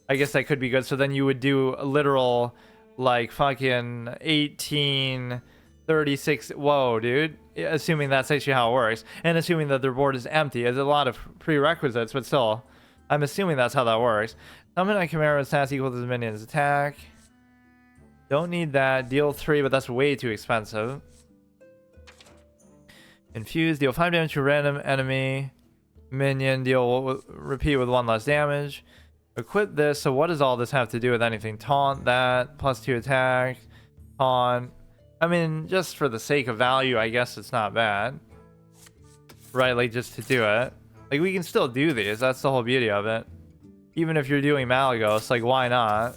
I guess that could be good. So then you would do a literal, like, fucking 18, 36. Whoa, dude. Assuming that's actually how it works. And assuming that their board is empty. There's a lot of prerequisites, but still, I'm assuming that's how that works. Summon a Chimera with stats equal to the minion's attack. Don't need that. Deal 3, but that's way too expensive. Infuse. Deal 5 damage to a random enemy. Minion, repeat with 1 less damage. Equip this. So what does all this have to do with anything? Taunt that, plus 2 attack, taunt. I mean, just for the sake of value, I guess it's not bad, right? Like, just to do it. Like, we can still do these. That's the whole beauty of it. Even if you're doing Malygos, like, why not?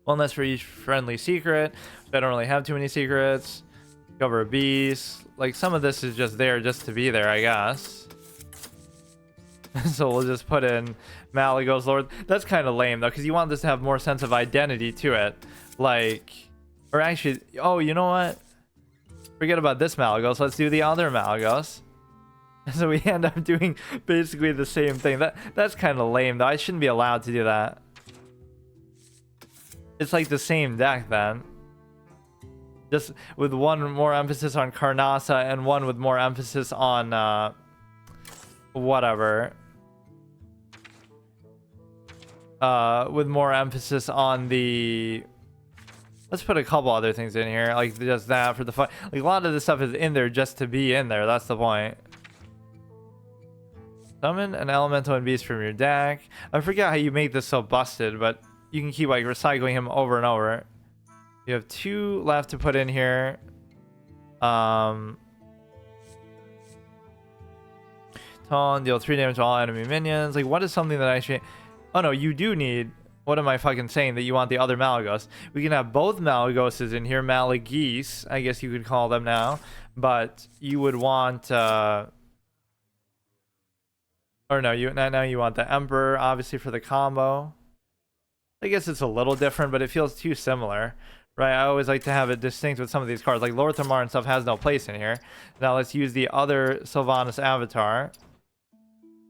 1 less for each friendly secret. I don't really have too many secrets. Cover a beast. Like, some of this is just there just to be there, I guess. So we'll just put in Malygos Lord. That's kind of lame, though, because you want this to have more sense of identity to it. Like, or actually, oh, you know what? Forget about this Malygos. Let's do the other Malygos. So we end up doing basically the same thing. That's kind of lame, though. I shouldn't be allowed to do that. It's like the same deck, then. Just with one more emphasis on Karnasa and one with more emphasis on whatever. With more emphasis on the... Let's put a couple other things in here, like just that for the fun. Like, a lot of this stuff is in there just to be in there. That's the point. Summon an elemental and beast from your deck. I forget how you make this so busted, but you can keep like recycling him over and over. You have 2 left to put in here. Taunt, deal 3 damage to all enemy minions. Like, what is something that actually... Oh no, you do need... What am I fucking saying? That you want the other Malagos. We can have both Malagoses in here. Malagese, I guess you could call them now. But you would want... Or no, now you want the Emperor, obviously, for the combo. I guess it's a little different, but it feels too similar. Right, I always like to have it distinct with some of these cards. Like Lorthamar and stuff has no place in here. Now let's use the other Sylvanas avatar.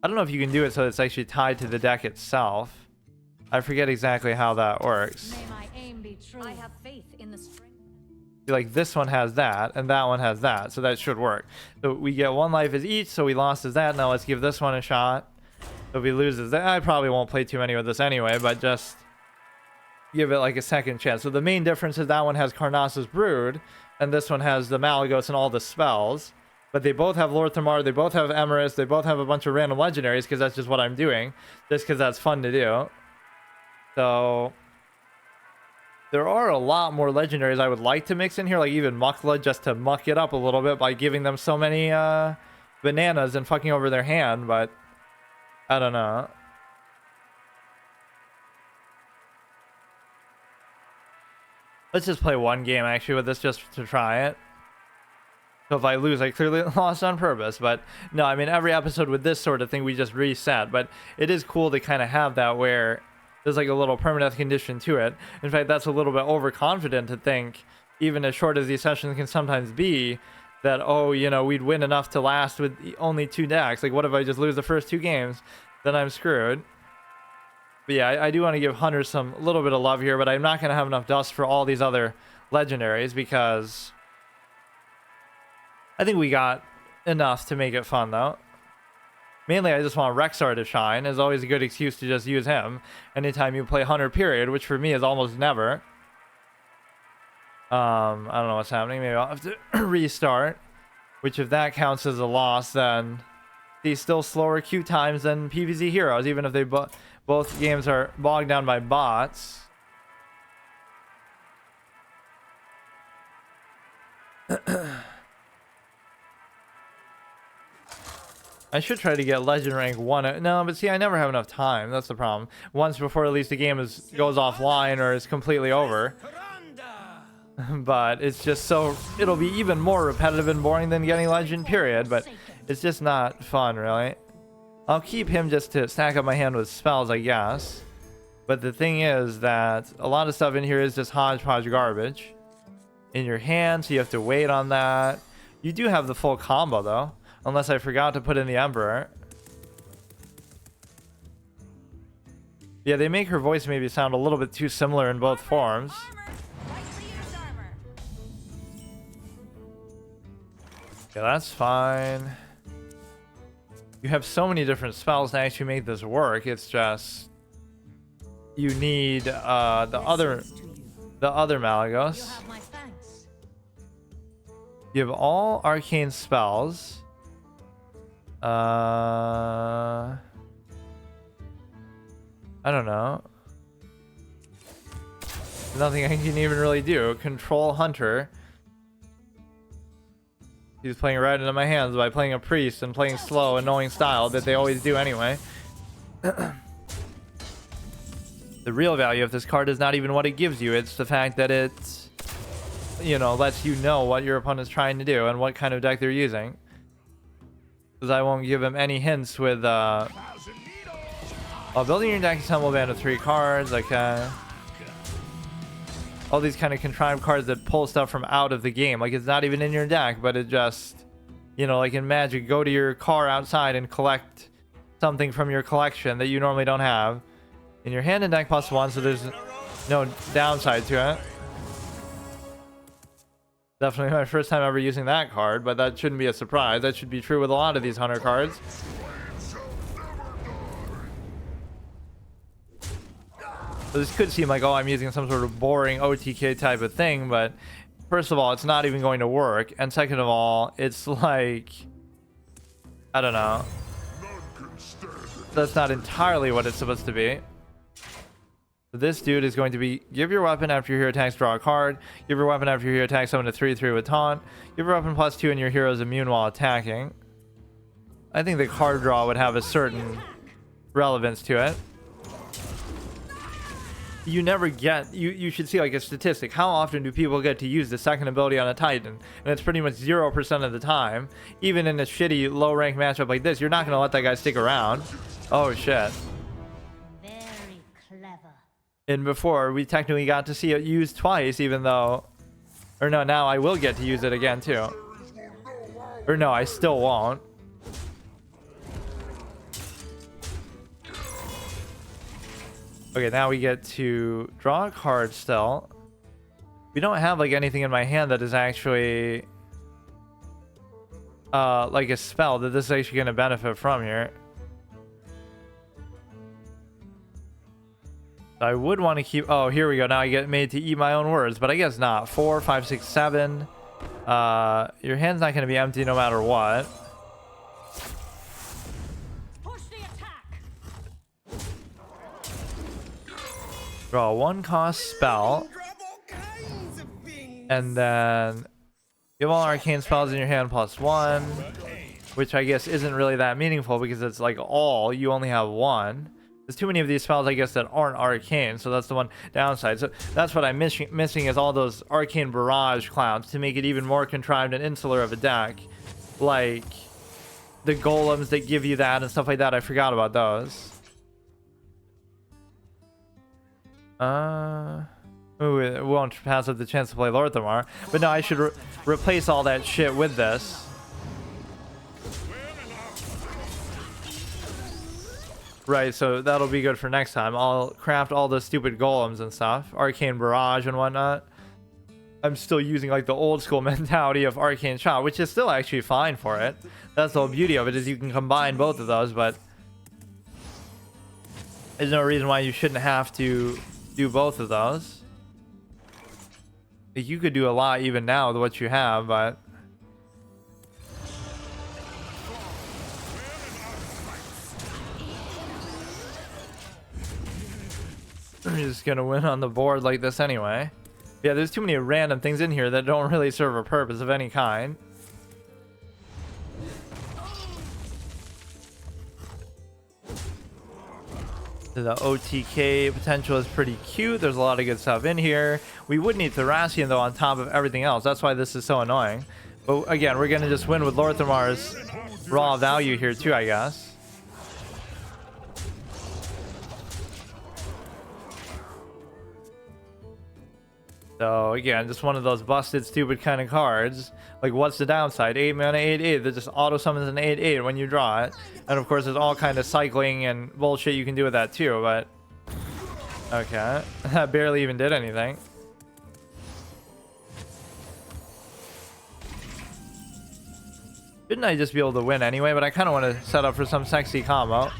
I don't know if you can do it so it's actually tied to the deck itself. I forget exactly how that works. May my aim be true. I have faith in the strength. Like this one has that, and that one has that, so that should work. So we get 1 life as each, so we lost as that. Now let's give this one a shot. So if he loses that, I probably won't play too many with this anyway, but just give it like a second chance. So the main difference is that one has Karnas's Brood, and this one has the Malagos and all the spells. But they both have Lorthamar, they both have Emerus, they both have a bunch of random legendaries, because that's just what I'm doing, just because that's fun to do. So there are a lot more legendaries I would like to mix in here, like even Mukla, just to muck it up a little bit by giving them so many bananas and fucking over their hand, but I don't know. Let's just play 1 game actually with this just to try it. So if I lose, I clearly lost on purpose. But no, I mean, every episode with this sort of thing, we just reset. But it is cool to kind of have that where there's like a little permanent condition to it. In fact, that's a little bit overconfident to think, even as short as these sessions can sometimes be, that, oh, you know, we'd win enough to last with only 2 decks. Like, what if I just lose the first 2 games? Then I'm screwed. But yeah, I do want to give Hunter some little bit of love here, but I'm not going to have enough dust for all these other legendaries because I think we got enough to make it fun, though. Mainly, I just want Rexar to shine. There's always a good excuse to just use him anytime you play Hunter, period, which for me is almost never. I don't know what's happening. Maybe I'll have to restart, which if that counts as a loss, then he's still slower queue times than PvZ heroes, even if they both games are bogged down by bots. I should try to get legend rank 1. No, but see, I never have enough time. That's the problem. Once before at least the game goes offline or is completely over. But it's just so... It'll be even more repetitive and boring than getting legend, period. But it's just not fun, really. I'll keep him just to stack up my hand with spells, I guess. But the thing is that a lot of stuff in here is just hodgepodge garbage in your hand, so you have to wait on that. You do have the full combo, though. Unless I forgot to put in the Emperor. Yeah, they make her voice maybe sound a little bit too similar in both forms. Yeah, that's fine. You have so many different spells to actually make this work. It's just you need the other Malagos. You have all arcane spells. I don't know. Nothing I can even really do. Control Hunter. He's playing right into my hands by playing a priest and playing slow, annoying style that they always do anyway. The real value of this card is not even what it gives you. It's the fact that it, you know, lets you know what your opponent's trying to do and what kind of deck they're using. Because I won't give him any hints with while building your deck, assemble a band of 3 cards. Okay. All these kind of contrived cards that pull stuff from out of the game. Like, it's not even in your deck, but it just, you know, like in Magic, go to your car outside and collect something from your collection that you normally don't have in your hand and deck +1, so there's no downside to it. Definitely my first time ever using that card, but that shouldn't be a surprise. That should be true with a lot of these Hunter cards. So this could seem like, oh, I'm using some sort of boring OTK type of thing, but first of all, it's not even going to work. And second of all, it's like, I don't know. That's not entirely what it's supposed to be. This dude is going to be give your weapon after your hero attacks, draw a card. Give your weapon after your hero attacks, summon a 3/3 with taunt. Give your weapon +2 and your hero is immune while attacking. I think the card draw would have a certain relevance to it. You never get, you should see like a statistic. How often do people get to use the second ability on a Titan? And it's pretty much 0% of the time. Even in a shitty low rank matchup like this, you're not going to let that guy stick around. Oh shit. Very clever. And before, we technically got to see it used twice, even though... Or no, now I will get to use it again too. Or no, I still won't. Okay, now we get to draw a card still. We don't have like anything in my hand that is actually like a spell that this is actually going to benefit from here. I would want to keep... Oh, here we go. Now I get made to eat my own words, but I guess not. 4, 5, 6, 7. Your hand's not going to be empty no matter what. Push the attack. Draw 1 cost spell. And then give all arcane spells in your hand +1. Which I guess isn't really that meaningful because it's like all. You only have 1. There's too many of these spells, I guess, that aren't arcane, so that's the one downside. So that's what I'm missing is all those arcane barrage clowns to make it even more contrived and insular of a deck. Like the golems that give you that and stuff like that. I forgot about those. Ooh, it won't pass up the chance to play Lorthamar. But no, I should replace all that shit with this. Right, so that'll be good for next time. I'll craft all the stupid golems and stuff. Arcane Barrage and whatnot. I'm still using like the old school mentality of Arcane Shot, which is still actually fine for it. That's the whole beauty of it, is you can combine both of those, but there's no reason why you shouldn't have to do both of those. You could do a lot even now with what you have, but... We're just gonna win on the board like this anyway. Yeah, there's too many random things in here that don't really serve a purpose of any kind. The OTK potential is pretty cute. There's a lot of good stuff in here. We would need Thracian though on top of everything else. That's why this is so annoying. But again, we're gonna just win with Lorthamar's raw value here too, I guess. So again, just one of those busted stupid kind of cards. Like, what's the downside? 8 mana, 8/8 that just auto summons an 8/8 when you draw it. And of course there's all kind of cycling and bullshit you can do with that too, but okay. That barely even did anything. Shouldn't I just be able to win anyway? But I kind of want to set up for some sexy combo.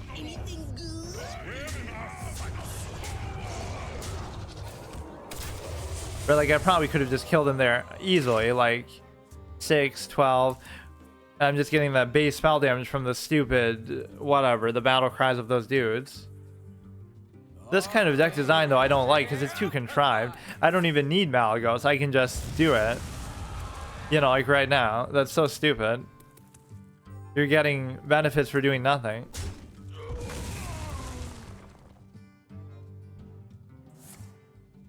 Or like I probably could have just killed him there easily, like 6, 12. I'm just getting that base spell damage from the stupid whatever, the battle cries of those dudes. This kind of deck design though I don't like because it's too contrived. I don't even need Malagos, I can just do it. You know, like right now. That's so stupid. You're getting benefits for doing nothing.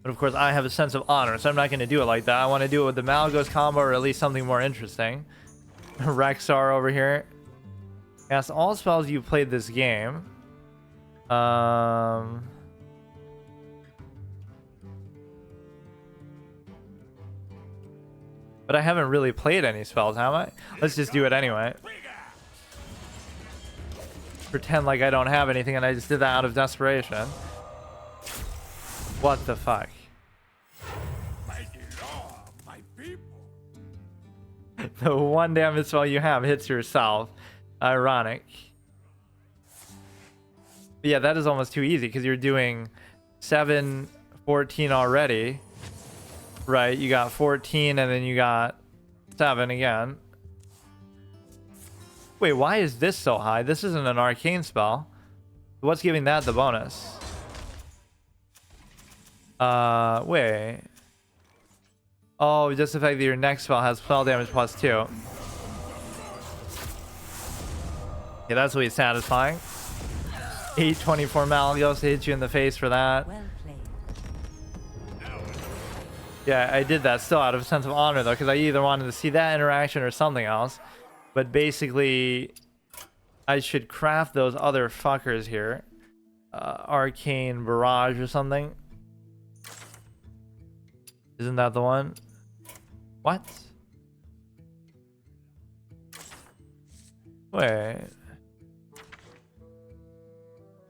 But of course I have a sense of honor, so I'm not going to do it like that. I want to do it with the Malagos combo, or at least something more interesting. Rexar over here. Cast all spells you played this game. But I haven't really played any spells, have I? Let's just do it anyway. Pretend like I don't have anything and I just did that out of desperation. What the fuck? The one damage spell you have hits yourself. Ironic. But yeah, that is almost too easy because you're doing 7, 14 already. Right, you got 14 and then you got 7 again. Wait, why is this so high? This isn't an arcane spell. What's giving that the bonus? Wait. Oh, just the fact that your next spell has spell damage +2. Yeah, that's really satisfying. 824 Malagos to hit you in the face for that. Well played. Yeah, I did that still out of a sense of honor, though, because I either wanted to see that interaction or something else. But basically, I should craft those other fuckers here. Arcane Barrage or something. Isn't that the one? What? Wait.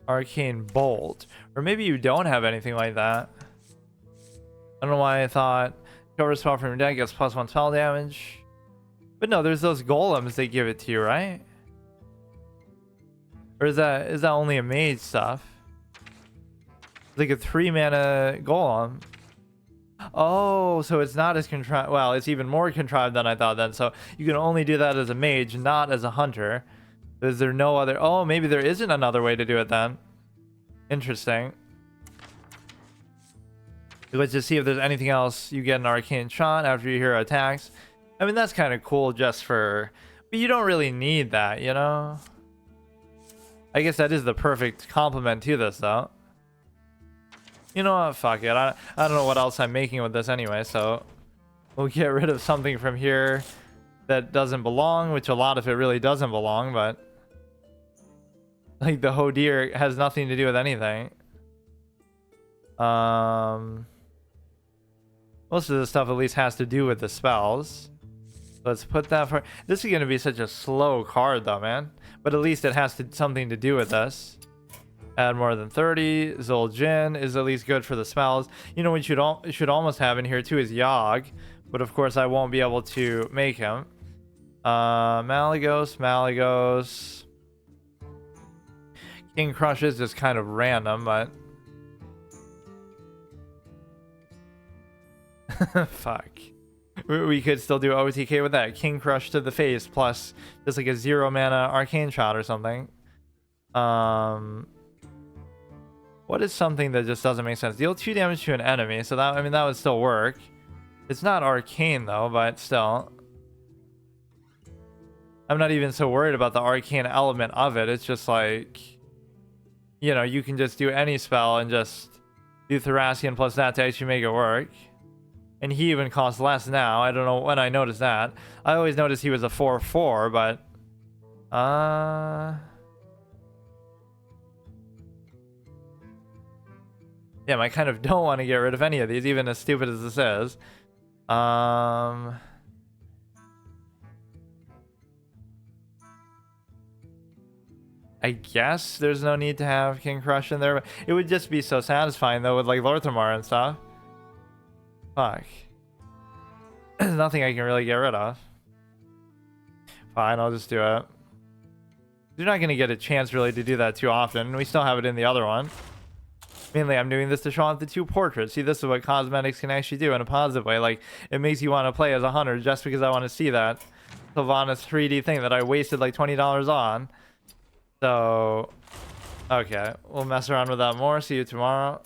Arcane Bolt. Or maybe you don't have anything like that. I don't know why I thought cover a spell from your deck gets +1 spell damage. But no, there's those golems that give it to you, right? Or is that only a mage stuff? It's like a 3-mana golem. Oh, so it's not as contrived. Well, it's even more contrived than I thought then. So you can only do that as a mage, not as a hunter. Is there no other? Oh, maybe there isn't another way to do it then. Interesting. Let's just see if there's anything else. You get an arcane shot after you hear attacks. I mean, that's kind of cool just for... But you don't really need that, you know? I guess that is the perfect complement to this, though. You know what? Fuck it. I don't know what else I'm making with this anyway, so... We'll get rid of something from here that doesn't belong, which a lot of it really doesn't belong, but... Like, the Hodir has nothing to do with anything. Most of the stuff at least has to do with the spells. Let's put that for... This is going to be such a slow card, though, man. But at least it has something to do with this. Add more than 30. Zul'jin is at least good for the spells. You know what you should almost have in here, too, is Yogg. But, of course, I won't be able to make him. Malagos. King Crush is just kind of random, but... Fuck. We could still do OTK with that. King Crush to the face plus just like a 0-mana arcane shot or something. What is something that just doesn't make sense? Deal 2 damage to an enemy, so that, I mean, that would still work. It's not arcane though, but still. I'm not even so worried about the arcane element of it. It's just like, you know, you can just do any spell and just do Thracian plus that to actually make it work. And he even costs less now. I don't know when I noticed that. I always noticed he was a 4/4, but... Damn, I kind of don't want to get rid of any of these, even as stupid as this is. I guess there's no need to have King Crush in there. But it would just be so satisfying, though, with, like, Lorthamar and stuff. Fuck. There's nothing I can really get rid of. Fine, I'll just do it. You're not going to get a chance really to do that too often. We still have it in the other one. Mainly, I'm doing this to show off the 2 portraits. See, this is what cosmetics can actually do in a positive way. Like, it makes you want to play as a hunter just because I want to see that Sylvanas 3D thing that I wasted like $20 on. So, okay. We'll mess around with that more. See you tomorrow.